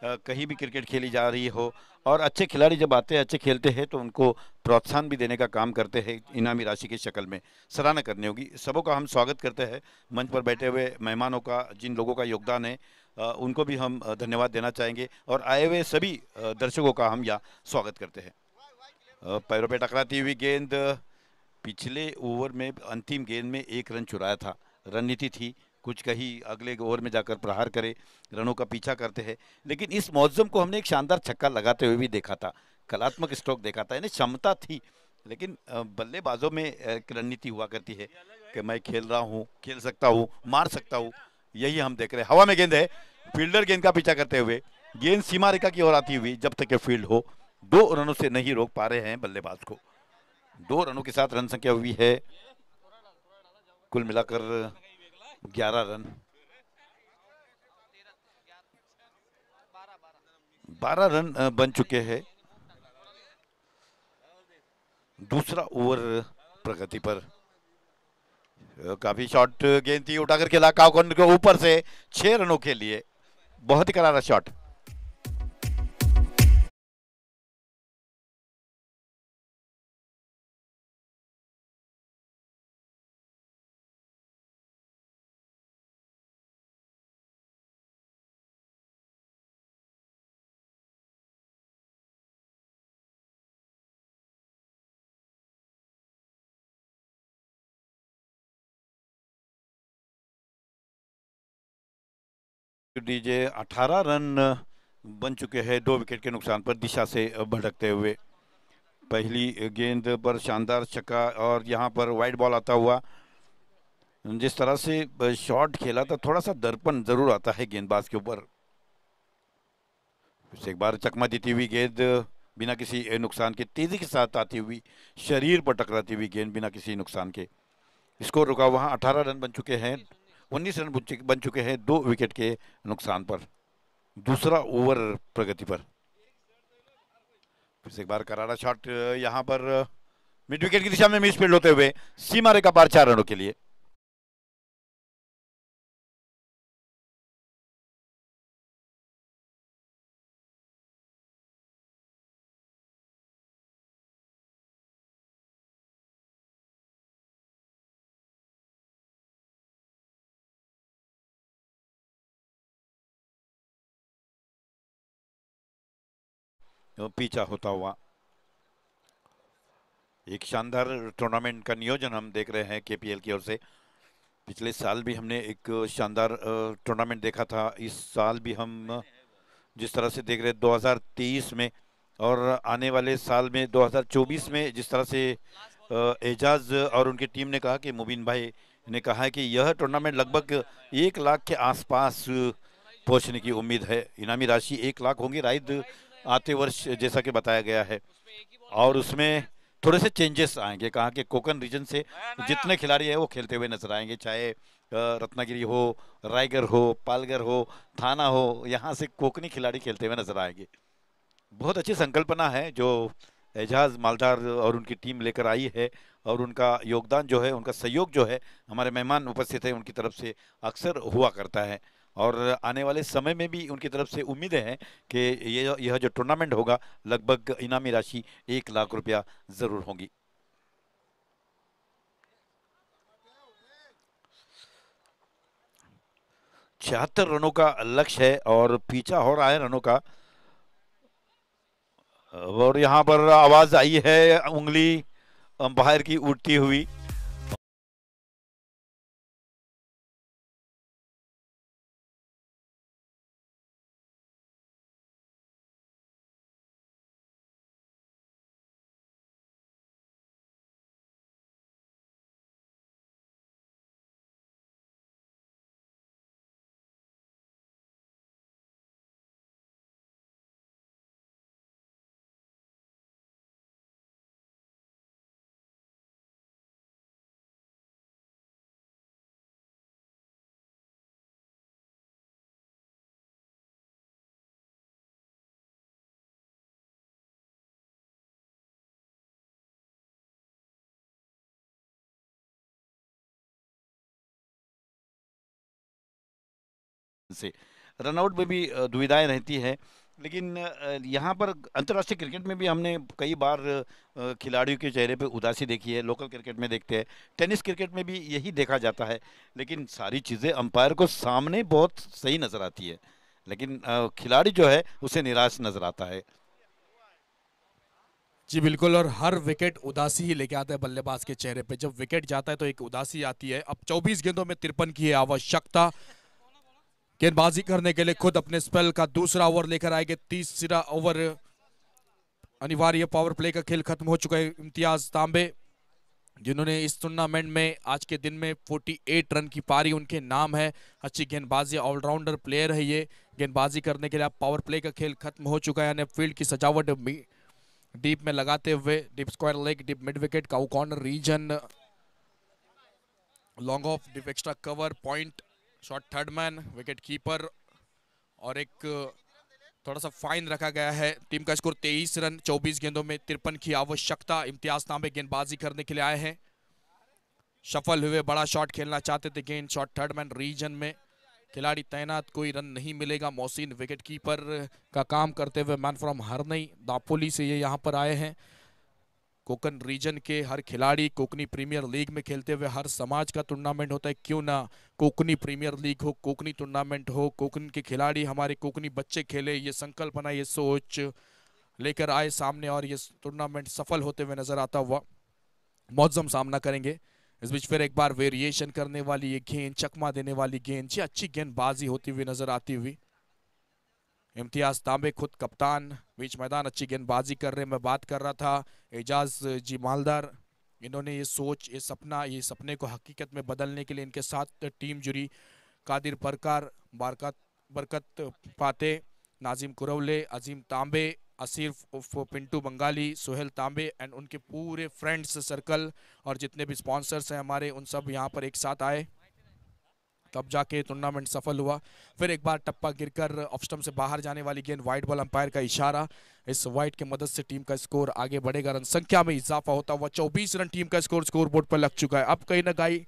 कहीं भी क्रिकेट खेली जा रही हो, और अच्छे खिलाड़ी जब आते हैं अच्छे खेलते हैं तो उनको प्रोत्साहन भी देने का काम करते हैं इनामी राशि की शक्ल में। सराहना करनी होगी। सबों का हम स्वागत करते हैं। मंच पर बैठे हुए मेहमानों का, जिन लोगों का योगदान है उनको भी हम धन्यवाद देना चाहेंगे, और आए हुए सभी दर्शकों का हम यहाँ स्वागत करते हैं। पैरों पे टकराती हुई गेंद, पिछले ओवर में अंतिम गेंद में एक रन चुराया था। रणनीति थी कुछ कहीं अगले ओवर में जाकर प्रहार करे, रनों का पीछा करते हैं, लेकिन इस मौसम को हमने एक शानदार छक्का लगाते हुए भी देखा था, कलात्मक स्ट्रोक देखा था, यानी क्षमता थी। लेकिन बल्लेबाजों में एक रणनीति हुआ करती है कि मैं खेल रहा हूँ, खेल सकता हूँ, मार सकता हूँ। यही हम देख रहे हैं। हवा में गेंद है, फील्डर गेंद का पीछा करते हुए, गेंद सीमा रेखा की ओर आती हुई जब तक के फील्ड हो, 2 रनों से नहीं रोक पा रहे हैं बल्लेबाज को। 2 रनों के साथ रन संख्या हुई है कुल मिलाकर 11 रन। 12 रन बन चुके हैं। दूसरा ओवर प्रगति पर। काफी शॉट गेंद थी, उठाकर खेला काउकन के ऊपर से 6 रनों के लिए। बहुत ही करारा शॉट। दीजिए 18 रन बन चुके हैं 2 विकेट के नुकसान पर, दिशा से भटकते हुए। पहली गेंद पर शानदार छक्का, और यहाँ पर वाइड बॉल आता हुआ। जिस तरह से शॉट खेला था, थोड़ा सा दर्पण जरूर आता है गेंदबाज के ऊपर। फिर से एक बार चकमा देती हुई गेंद, बिना किसी नुकसान के, तेजी के साथ आती हुई, शरीर पर टकराती हुई गेंद बिना किसी नुकसान के। स्कोर रुका वहां। 18 रन बन चुके हैं, 19 रन बन चुके हैं 2 विकेट के नुकसान पर। दूसरा ओवर प्रगति पर। फिर से एक बार करारा शॉट, यहाँ पर मिड विकेट की दिशा में मिस फील्ड होते हुए, सीमा रेखा पार 4 रनों के लिए। पीछा होता हुआ एक शानदार टूर्नामेंट का नियोजन हम देख रहे हैं केपीएल की ओर से। पिछले साल भी हमने एक शानदार टूर्नामेंट देखा था। इस साल भी हम जिस तरह से देख रहे हैं 2023 में, और आने वाले साल में 2024 में, जिस तरह से एजाज और उनकी टीम ने कहा कि मुबीन भाई ने कहा है कि यह टूर्नामेंट लगभग 1 लाख के आसपास पहुंचने की उम्मीद है। इनामी राशि 1 लाख होंगी राइड आते वर्ष, जैसा कि बताया गया है। और उसमें थोड़े से चेंजेस आएंगे। कहा कि कोकन रीजन से जितने खिलाड़ी हैं वो खेलते हुए नजर आएंगे, चाहे रत्नागिरी हो, रायगढ़ हो, पालघर हो, थाना हो, यहाँ से कोकनी खिलाड़ी खेलते हुए नजर आएंगे। बहुत अच्छी संकल्पना है जो एजाज मालदार और उनकी टीम लेकर आई है, और उनका योगदान जो है, उनका सहयोग जो है, हमारे मेहमान उपस्थित है उनकी तरफ से अक्सर हुआ करता है। और आने वाले समय में भी उनकी तरफ से उम्मीदें हैं कि यह जो टूर्नामेंट होगा, लगभग इनामी राशि 1 लाख रुपया जरूर होगी। छिहत्तर रनों का लक्ष्य है और पीछा हो रहा है रनों का। और यहाँ पर आवाज आई है उंगली अंपायर की उठती हुई। से रनआउट में भी दुविधाएं रहती है। लेकिन यहाँ पर अंतर्राष्ट्रीय क्रिकेट में भी हमने कई बार खिलाड़ियों के चेहरे पे उदासी देखी है, लोकल क्रिकेट में देखते हैं, टेनिस क्रिकेट में भी यही देखा जाता है। लेकिन सारी चीज़ें अंपायर को सामने बहुत सही नज़र आती है, लेकिन खिलाड़ी जो है उसे निराश नज़र आता है। जी बिल्कुल, और हर विकेट उदासी ही लेके आता है बल्लेबाज के चेहरे पे। जब विकेट जाता है तो एक उदासी आती है। अब 24 गेंदों में 53 की है आवश्यकता गेंदबाजी करने के लिए। खुद अपने स्पेल का दूसरा ओवर लेकर आएंगे। तीसरा ओवर अनिवार्य, पावर प्ले का खेल खत्म हो चुका है। इम्तियाज तांबे जिन्होंने इस टूर्नामेंट में आज के दिन में 48 रन की पारी उनके नाम है। अच्छी गेंदबाजी, ऑलराउंडर प्लेयर है ये। गेंदबाजी करने के लिए अब पावर प्ले का खेल खत्म हो चुका है, यानी फील्ड की सजावट डीप में लगाते हुए, deep square leg, deep mid wicket, cow corner region, long off, deep extra cover, point, short third man, wicket keeper, और एक थोड़ा सा फाइन रखा गया है। टीम का स्कोर 23 रन, 24 गेंदों में 53 की आवश्यकता। इम्तियाज तांबे गेंदबाजी करने के लिए आए हैं। सफल हुए, बड़ा शॉट खेलना चाहते थे, गेंद शॉट थर्ड मैन रीजन में, खिलाड़ी तैनात, कोई रन नहीं मिलेगा। मोहसिन विकेट कीपर का काम करते हुए, मैन फ्रॉम हरनई दापोली से ये यहाँ पर आए हैं। कोकन रीजन के हर खिलाड़ी कोकनी प्रीमियर लीग में खेलते हुए, हर समाज का टूर्नामेंट होता है, क्यों ना कोकनी प्रीमियर लीग हो, कोकनी टूर्नामेंट हो, कोकन के खिलाड़ी, हमारे कोकनी बच्चे खेले, ये संकल्पना, ये सोच लेकर आए सामने, और ये टूर्नामेंट सफल होते हुए नजर आता हुआ मौजम सामना करेंगे। इस बीच फिर एक बार वेरिएशन करने वाली ये गेंद, चकमा देने वाली गेंद, जी अच्छी गेंदबाजी होती हुई नजर आती हुई। इम्तियाज तांबे खुद कप्तान, बीच मैदान अच्छी गेंदबाजी कर रहे हैं। मैं बात कर रहा था एजाज जी मालदार, इन्होंने ये सोच, ये सपना, ये सपने को हकीकत में बदलने के लिए इनके साथ टीम जुड़ी। कादिर परकार, बरकत पाते, नाजिम कुरवले, अजीम तांबे, असीफ पिंटू बंगाली, सोहेल तांबे एंड उनके पूरे फ्रेंड्स सर्कल और जितने भी स्पॉन्सर्स हैं हमारे, उन सब यहाँ पर एक साथ आए, तब जाके टूर्नामेंट सफल हुआ। फिर एक बार टप्पा गिरकर ऑफ स्टंप से बाहर जाने वाली गेंद, वाइड बॉल, अंपायर का इशारा। इस वाइड की मदद से टीम का स्कोर आगे बढ़ेगा, रन संख्या में इजाफा होता हुआ 24 रन टीम का स्कोर बोर्ड पर लग चुका है। अब कहीं ना कहीं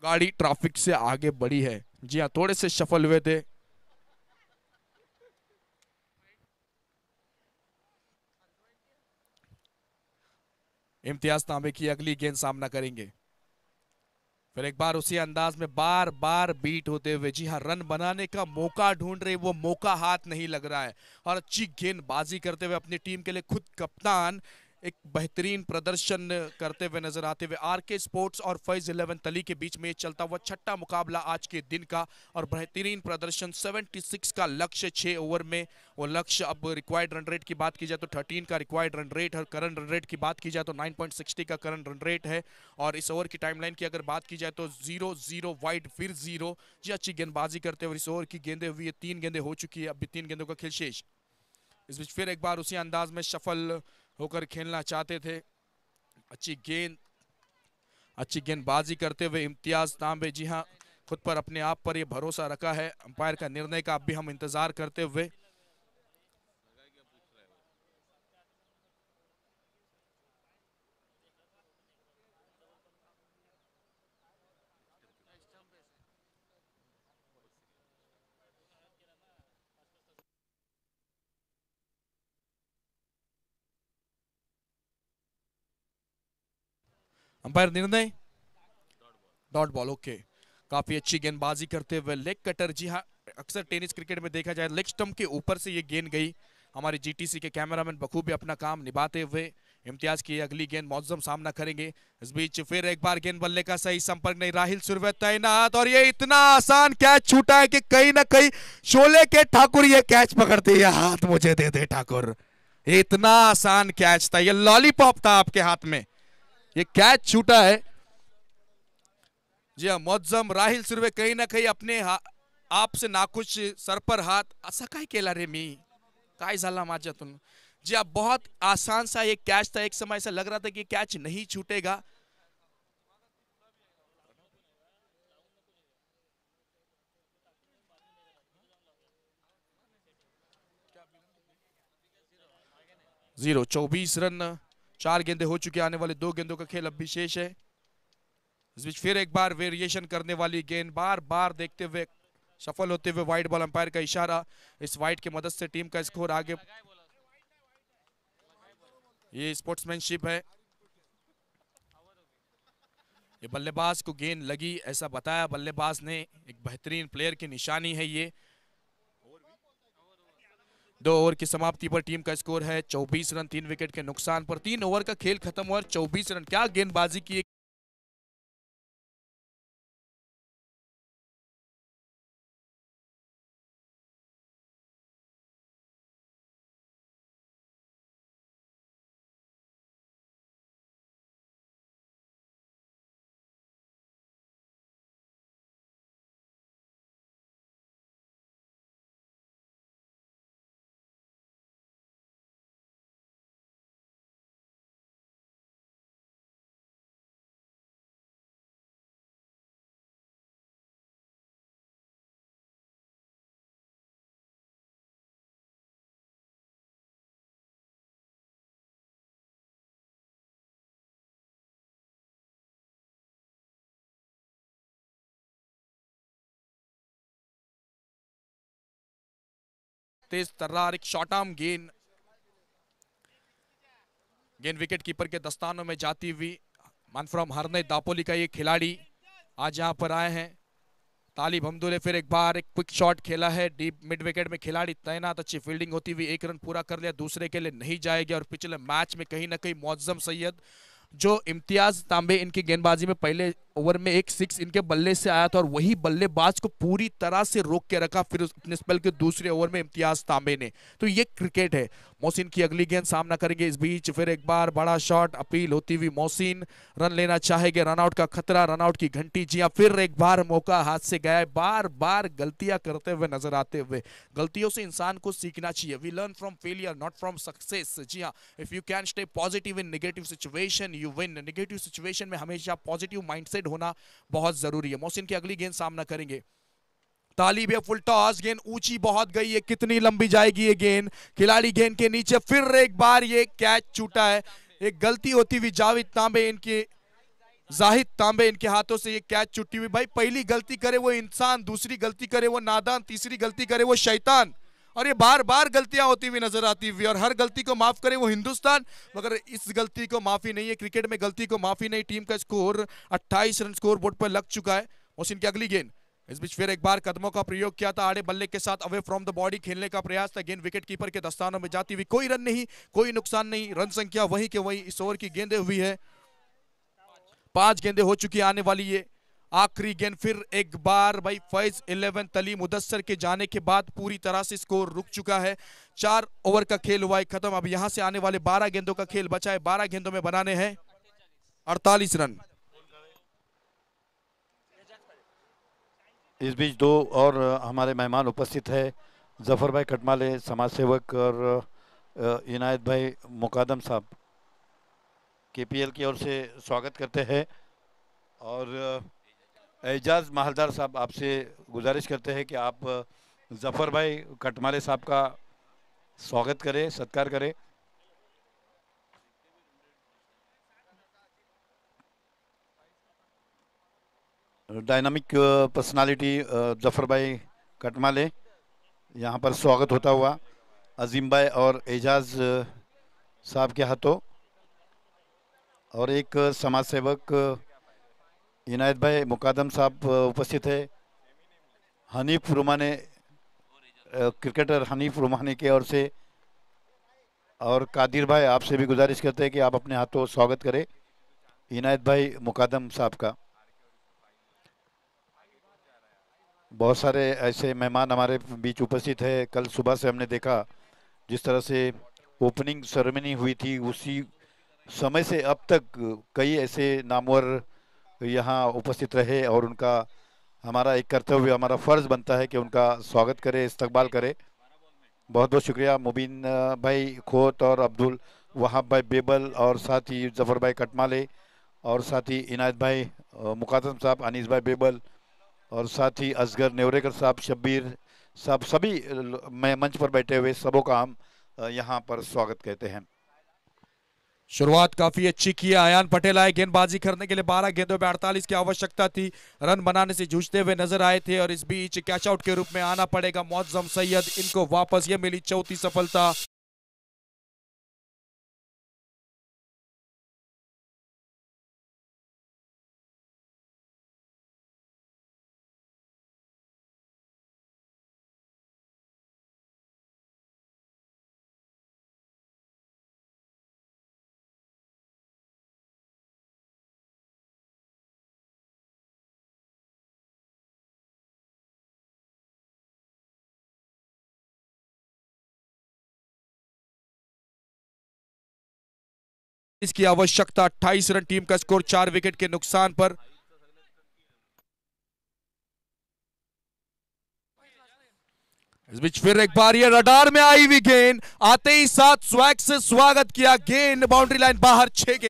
गाड़ी ट्रैफिक से आगे बढ़ी है। जी हाँ, थोड़े से सफल हुए थे। इम्तियाज तांबे की अगली गेंद सामना करेंगे। फिर एक बार उसी अंदाज में बार बार बीट होते हुए, जी हाँ, रन बनाने का मौका ढूंढ रहे, वो मौका हाथ नहीं लग रहा है। और अच्छी गेंदबाजी करते हुए अपनी टीम के लिए खुद कप्तान एक बेहतरीन प्रदर्शन करते हुए नजर आते हुए। आरके स्पोर्ट्स और फैज 11 तली के बीच में चलता हुआ छठा मुकाबला आज के दिन का, और बेहतरीन प्रदर्शन 76 का लक्ष्य 6 ओवर में, वो लक्ष्य। अब रिक्वायर्ड रन रेट की बात की जाए तो 13 का रिक्वायर्ड रन रेट, और करंट रन रेट की बात की जाए तो 9.60 का करंट रन रेट है। और इस ओवर की टाइमलाइन की अगर बात की जाए तो 0-0 वाइड, फिर 0। जी अच्छी गेंदबाजी करते हुए इस ओवर की गेंदें हुई, 3 गेंदें हो चुकी है, अब भी 3 गेंदों का खेल शेष। इस बीच फिर एक बार उसी अंदाज में सफल होकर खेलना चाहते थे। अच्छी गेंदबाजी करते हुए इम्तियाज तांबे, जी हाँ, खुद पर, अपने आप पर ये भरोसा रखा है। अंपायर का निर्णय का अब भी हम इंतजार करते हुए। अंपायर निर्णय डॉट बॉल, ओके। काफी अच्छी गेंदबाजी करते हुए लेग कटर, जी हाँ, अक्सर टेनिस क्रिकेट में देखा जाए लेग स्टंप के ऊपर से ये गेंद गई। हमारे जीटीसी के कैमरामैन बखूबी अपना काम निभाते हुए इम्तियाज की अगली गेंद मौजम सामना करेंगे। इस बीच फिर एक बार गेंद बल्ले का सही संपर्क नहीं, राहिल सुरवे तैनात, और ये इतना आसान कैच छूटा है कि कहीं ना कहीं शोले के ठाकुर ये कैच पकड़ते हैं। हाथ मुझे दे दे ठाकुर, इतना आसान कैच था, ये लॉलीपॉप था आपके हाथ में, ये कैच छूटा है। जी हाँ, मौजम राहिल सुरवे कहीं ना कहीं अपने आप से नाखुश, सर पर हाथ, असं काय केला रे मी, काय झाला माझ्यातून। जी हाँ, बहुत आसान सा ये कैच था, एक समय ऐसा लग रहा था कि कैच नहीं छूटेगा। जीरो, 24 रन, 4 गेंदें हो चुकी, आने वाले 2 गेंदों का खेल अब भी शेष है। इस बीच फिर एक बार वेरिएशन करने वाली गेंद, बार बार देखते हुए सफल होते हुए वाइड बॉल, अंपायर का इशारा। इस वाइड की मदद से टीम का स्कोर आगे, ये स्पोर्ट्समैनशिप है। ये बल्लेबाज को गेंद लगी ऐसा बताया बल्लेबाज ने, एक बेहतरीन प्लेयर की निशानी है ये। 2 ओवर की समाप्ति पर टीम का स्कोर है 24 रन, 3 विकेट के नुकसान पर। 3 ओवर का खेल खत्म हुआ, 24 रन, क्या गेंदबाजी की। तेज तर्रार एक शॉर्ट आर्म गेंद, विकेट कीपर के दस्तानों में जाती हुई। मनफ्रॉम हरने दापोली का ये खिलाड़ी आज यहाँ पर आए हैं। तालिब हमदुल्ले फिर एक बार एक क्विक शॉट खेला है, डीप मिड विकेट में खिलाड़ी तैनात, अच्छी फील्डिंग होती हुई 1 रन पूरा कर लिया, दूसरे के लिए नहीं जाएगी। और पिछले मैच में कहीं ना कहीं मुअज्जम सैयद जो इम्तियाज तांबे इनकी गेंदबाजी में पहले ओवर में एक 6 इनके बल्ले से आया था और वही बल्लेबाज को पूरी तरह से रोक के रखा फिर अपने स्पेल के दूसरे ओवर में इम्तियाज तांबे ने। तो ये क्रिकेट है। मोहसिन की अगली गेंद सामना करेंगे। इस बीच फिर एक बार बड़ा शॉट, अपील होती हुई मोहसिन रन लेना चाहेंगे, रनआउट का खतरा, रनआउट की घंटी। जी हाँ, फिर एक बार मौका हाथ से गया है। बार बार गलतियां करते हुए नजर आते हुए, गलतियों से इंसान को सीखना चाहिए। We learn from failure not from success. जी हाँ, if you can stay positive in negative situation you win. Negative situation में हमेशा पॉजिटिव माइंडसेट होना बहुत जरूरी है। मोहसिन की अगली गेंद सामना करेंगे। तालिब है, फुल टॉस, गेंद ऊंची बहुत गई है, कितनी लंबी जाएगी ये गेंद। खिलाड़ी गेंद के नीचे, फिर एक बार ये कैच छूटा है। एक गलती होती हुई जाहिद तांबे इनके हाथों से ये कैच छूटी हुई। भाई पहली गलती करे वो इंसान, दूसरी गलती करे वो नादान, तीसरी गलती करे वो शैतान, और ये बार बार गलतियां होती हुई नजर आती हुई। और हर गलती को माफ करे वो हिंदुस्तान, मगर इस गलती को माफी नहीं है। क्रिकेट में गलती को माफी नहीं। टीम का स्कोर 28 रन स्कोर बोर्ड पर लग चुका है। मोहसिन की अगली गेंद, इस बीच फिर एक बार कदमों का प्रयोग किया था, आड़े बल्ले के साथ अवे फ्रॉम द बॉडी खेलने का प्रयास था। गेंद विकेट कीपर के दस्तानों में जाती हुई, कोई रन नहीं, कोई नुकसान नहीं। रन संख्या वही के वही इस ओवर की गेंदें हुई है। 5 गेंदें हो चुकी आने वाली ये आखिरी गेंद। फिर एक बार भाई फैज 11 तली मुदस्सर के जाने के बाद पूरी तरह से स्कोर रुक चुका है। 4 ओवर का खेल हुआ है खत्म। अब यहां से आने वाले 12 गेंदों का खेल बचा है। 12 गेंदों में बनाने हैं 48 रन। इस बीच 2 और हमारे मेहमान उपस्थित है। जफर भाई कटमाले समाज सेवक और इनायत भाई मुकादम साहब केपीएल की ओर से स्वागत करते हैं। और एजाज माहलदार साहब आपसे गुजारिश करते हैं कि आप जफर भाई कटमाले साहब का स्वागत करें, सत्कार करें। डायनामिक पर्सनालिटी जफर भाई कटमाले यहाँ पर स्वागत होता हुआ अजीम भाई और एजाज साहब के हाथों। और एक समाज सेवक इनायत भाई मुकादम साहब उपस्थित है। हनीफ रुमाने, क्रिकेटर हनीफ रुमाने की ओर से। और कादिर भाई आपसे भी गुजारिश करते हैं कि आप अपने हाथों स्वागत करें इनायत भाई मुकादम साहब का। बहुत सारे ऐसे मेहमान हमारे बीच उपस्थित है। कल सुबह से हमने देखा जिस तरह से ओपनिंग सेरेमनी हुई थी, उसी समय से अब तक कई ऐसे नामवर यहाँ उपस्थित रहे और उनका हमारा एक कर्तव्य, हमारा फ़र्ज़ बनता है कि उनका स्वागत करें, इस्तकबाल करें। बहुत बहुत शुक्रिया मुबीन भाई खोत और अब्दुल वहाब भाई बेबल और साथ ही जफ़र भाई कटमाले और साथ ही इनायत भाई मुकादम साहब, अनीस भाई बेबल और साथ ही असगर नेवरेकर साहब, शब्बीर साहब, सभी मैं मंच पर बैठे हुए सबों का हम यहाँ पर स्वागत कहते हैं। शुरुआत काफी अच्छी की है। अयान पटेल आए गेंदबाजी करने के लिए। 12 गेंदों में 48 की आवश्यकता थी। रन बनाने से जूझते हुए नजर आए थे और इस बीच कैच आउट के रूप में आना पड़ेगा मौजम सैयद। इनको वापस ये मिली चौथी सफलता। इसकी आवश्यकता 28 रन। टीम का स्कोर 4 विकेट के नुकसान पर। इस बीच फिर एक बार ये रडार में आई हुई गेंद आते ही साथ स्वैग से स्वागत किया। गेंद बाउंड्री लाइन बाहर 6 गेंद।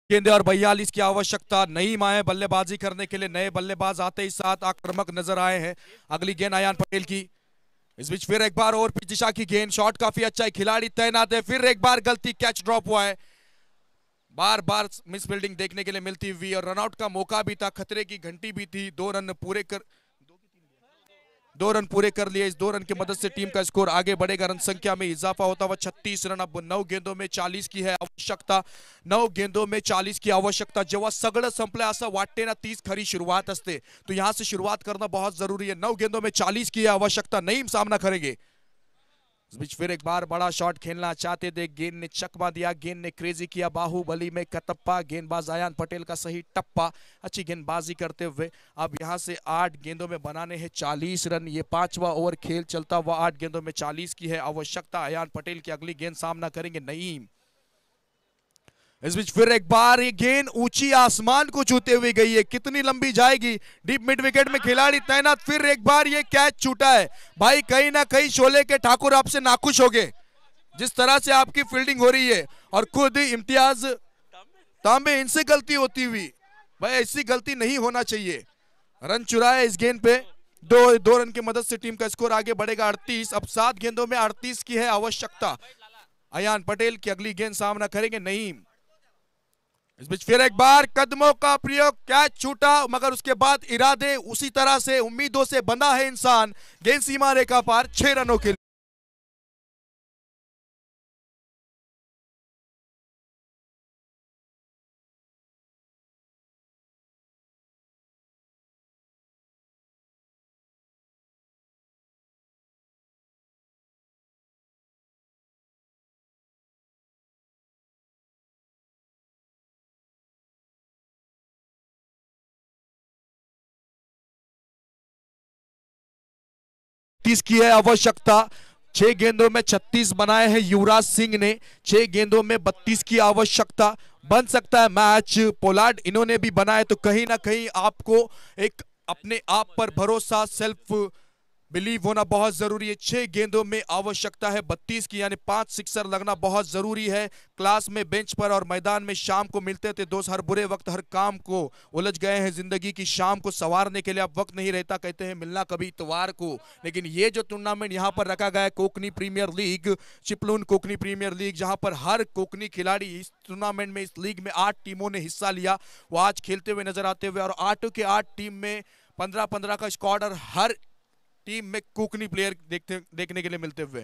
गेंदे और 42 की आवश्यकता। नईम आए बल्लेबाजी करने के लिए। नए बल्लेबाज आते ही साथ आक्रामक नजर आए हैं। अगली गेंद अयान पटेल की। इस बीच फिर एक बार और पिच दिशा की गेंद। शॉट काफी अच्छा है। खिलाड़ी तैनात है। फिर एक बार गलती। कैच ड्रॉप हुआ है। बार बार मिस फील्डिंग देखने के लिए मिलती हुई और रनआउट का मौका भी था। खतरे की घंटी भी थी। 2 रन पूरे कर लिए। इस 2 रन की मदद से टीम का स्कोर आगे बढ़ेगा। रन संख्या में इजाफा होता हुआ 36 रन। अब 9 गेंदों में 40 की है आवश्यकता। 9 गेंदों में 40 की आवश्यकता। जेव्हा सगळं संपलं असं वाटते ना, तीच खरी शुरुआत असते। तो यहां से शुरुआत करना बहुत जरूरी है। 9 गेंदों में 40 की आवश्यकता। नईम सामना करेंगे। इस बीच फिर एक बार बड़ा शॉट खेलना चाहते थे। गेंद ने चकमा दिया। गेंद ने क्रेजी किया। बाहुबली में कतप्पा। गेंदबाज अयान पटेल का सही टप्पा। अच्छी गेंदबाजी करते हुए अब यहां से 8 गेंदों में बनाने हैं 40 रन। ये 5वां ओवर खेल चलता हुआ 8 गेंदों में 40 की है आवश्यकता। अयान पटेल की अगली गेंद सामना करेंगे नईम। इस बीच फिर एक बार ये गेंद ऊंची आसमान को छूते हुए गई है। कितनी लंबी जाएगी। डीप मिड विकेट में खिलाड़ी तैनात। फिर एक बार ये कैच छूटा है। भाई कहीं ना कहीं शोले के ठाकुर आपसे नाखुश हो गए जिस तरह से आपकी फील्डिंग हो रही है। और खुद इम्तियाज तांबे इनसे गलती होती हुई। भाई ऐसी गलती नहीं होना चाहिए। रन चुराए इस गेंद पे। दो रन की मदद से टीम का स्कोर आगे बढ़ेगा 38। अब 7 गेंदों में 38 की है आवश्यकता। अयान पटेल की अगली गेंद सामना करेंगे नईम। इस बीच फिर एक बार कदमों का प्रयोग। कैच छूटा मगर उसके बाद इरादे उसी तरह से उम्मीदों से बंधा है इंसान। गेंद सीमा रेखा पार 6 रनों के लिए। तीस की है आवश्यकता। 6 गेंदों में 36 बनाए हैं युवराज सिंह ने। 6 गेंदों में 32 की आवश्यकता। बन सकता है मैच। पोलार्ड इन्होंने भी बनाए तो कहीं ना कहीं आपको एक अपने आप पर भरोसा सेल्फ बिलीव होना बहुत जरूरी है। 6 गेंदों में आवश्यकता है 32 की यानी 5 सिक्सर लगना बहुत जरूरी है। क्लास में बेंच पर और मैदान में शाम को मिलते थे दोस्त। हर बुरे वक्त हर काम को उलझ गए हैं जिंदगी की शाम को संवारने के लिए अब वक्त नहीं रहता। कहते हैं मिलना कभी इतवार को। लेकिन ये जो टूर्नामेंट यहाँ पर रखा गया है Kokni premier league, Chiplun Kokni premier league, जहां पर हर कोकनी खिलाड़ी इस टूर्नामेंट में इस लीग में 8 टीमों ने हिस्सा लिया वो आज खेलते हुए नजर आते हुए। और 8 के 8 टीम में 15-15 का स्क्वाड और हर टीम में कोकनी प्लेयर देखने के लिए मिलते हुए।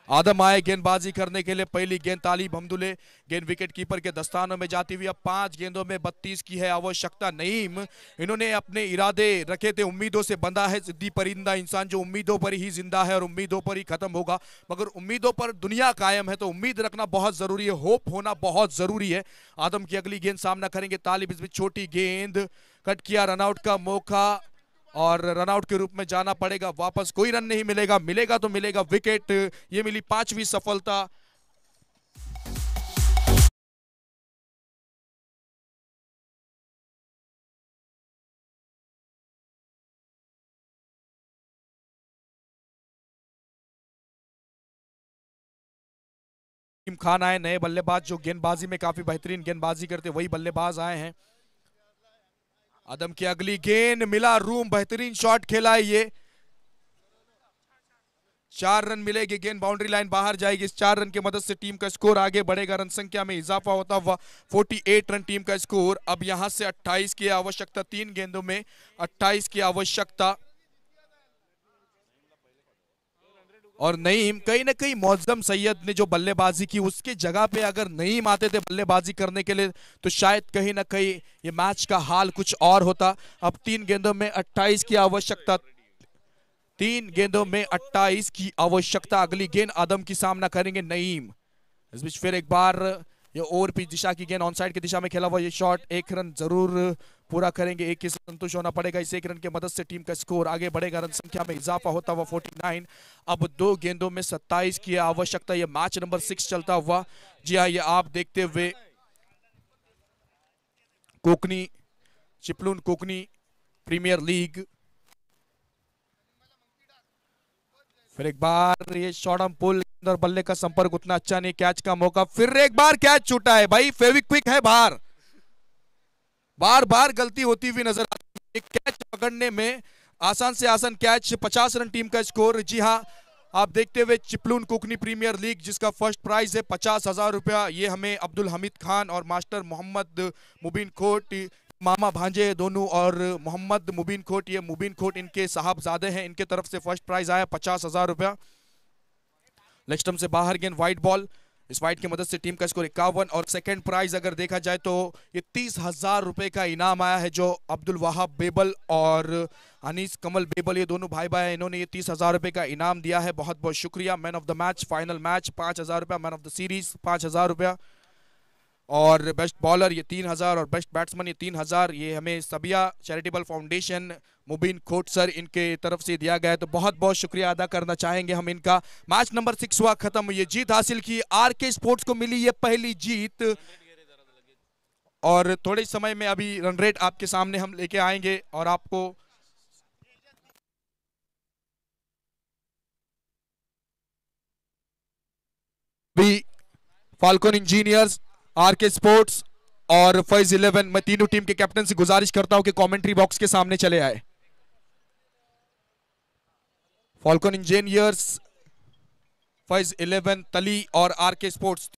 आदम आए गेंदबाजी करने के लिए। पहली गेंद तालिब हमदुले। गेंद विकेट कीपर के दस्तानों में जाती हुई। अब 5 गेंदों में 32 की है आवश्यकता। नईम इन्होंने अपने इरादे रखे थे। उम्मीदों से बंधा है जिद्दी परिंदा इंसान जो उम्मीदों पर ही जिंदा है और उम्मीदों पर ही खत्म होगा। मगर उम्मीदों पर दुनिया कायम है तो उम्मीद रखना बहुत जरूरी है। होप होना बहुत जरूरी है। आदम की अगली गेंद सामना करेंगे तालिब। इसमें छोटी गेंद कट किया। रनआउट का मौका और रनआउट के रूप में जाना पड़ेगा वापस। कोई रन नहीं मिलेगा। मिलेगा तो मिलेगा विकेट। ये मिली 5वीं सफलता। नईम खान आए, नए बल्लेबाज जो गेंदबाजी में काफी बेहतरीन गेंदबाजी करते, वही बल्लेबाज आए हैं। आदम की अगली गेंद मिला रूम, बेहतरीन शॉट खेला है ये। 4 रन मिलेगी, गेंद बाउंड्री लाइन बाहर जाएगी। इस 4 रन की मदद से टीम का स्कोर आगे बढ़ेगा, रन संख्या में इजाफा होता हुआ 48 रन टीम का स्कोर। अब यहां से 28 की आवश्यकता, 3 गेंदों में 28 की आवश्यकता। और नईम कहीं ना कहीं मौजम सैयद ने जो बल्लेबाजी की, उसके जगह पे अगर नईम आते थे बल्लेबाजी करने के लिए तो शायद कहीं ना कहीं ये मैच का हाल कुछ और होता। अब 3 गेंदों में 28 की आवश्यकता, 3 गेंदों में 28 की आवश्यकता। अगली गेंद आदम की सामना करेंगे नईम। इस बीच फिर एक बार ये ओवर पिच दिशा की गेंद, ऑन साइड की दिशा में खेला हुआ ये शॉट, 1 रन जरूर पूरा करेंगे, 1 की संतुष्ट होना पड़ेगा। इस 1 रन की मदद से टीम का स्कोर आगे बढ़ेगा, रन संख्या में इजाफा होता हुआ 49। अब 2 गेंदों में 27 की आवश्यकता। ये मैच नंबर 6 चलता हुआ। जी हाँ, ये आप देखते हुए कोकनी, चिपलून कोकनी प्रीमियर लीग। फिर एक बार ये शॉर्ट ऑन पुल और बल्ले का संपर्क उतना अच्छा नहीं, कैच का मौका, फिर एक बार कैच छूटा है। भाई फेविक्विक है बाहर, बार बार गलती होती हुई नजर आती है। कैच पकड़ने में आसान से आसान कैच, 50 रन टीम का स्कोर। जी हाँ, आप देखते हुए चिपलून कुकनी प्रीमियर लीग जिसका फर्स्ट प्राइज है 50,000 रुपया। ये हमें अब्दुल हमीद खान और मास्टर मोहम्मद मुबीन खोट, मामा भांजे दोनों, और मोहम्मद मुबीन खोट, ये मुबीन खोट इनके साहबजादे हैं, इनके तरफ से फर्स्ट प्राइज आया 50,000 रुपया। लेग स्टंप से बाहर गेंद, वाइड बॉल। इस वाइड की मदद से टीम का स्कोर 51। और सेकंड प्राइज अगर देखा जाए तो ये 30,000 रुपए का इनाम आया है, जो अब्दुल वहाब बेबल और अनीस कमल बेबल, ये दोनों भाई भाई हैं, इन्होंने ये 30,000 रुपए का इनाम दिया है। बहुत बहुत शुक्रिया। Man of the match, final match 5,000 रुपया, मैन ऑफ द सीरीज 5,000 रुपया, और बेस्ट बॉलर ये 3,000, और बेस्ट बैट्समैन ये 3,000। ये हमें सबिया चैरिटेबल फाउंडेशन मुबीन खोट सर इनके तरफ से दिया गया है, तो बहुत बहुत शुक्रिया अदा करना चाहेंगे हम इनका। मैच नंबर 6 हुआ खत्म, ये जीत हासिल की, आरके स्पोर्ट्स को मिली ये पहली जीत। और थोड़े समय में अभी रन रेट आपके सामने हम लेके आएंगे और आपको भी फाल्कन इंजीनियर्स, आरके स्पोर्ट्स और फैज 11, मैं तीनों टीम के कैप्टन से गुजारिश करता हूं कि कमेंट्री बॉक्स के सामने चले आए। फाल्कन इंजीनियर्स, फैज 11, तली और आरके स्पोर्ट्स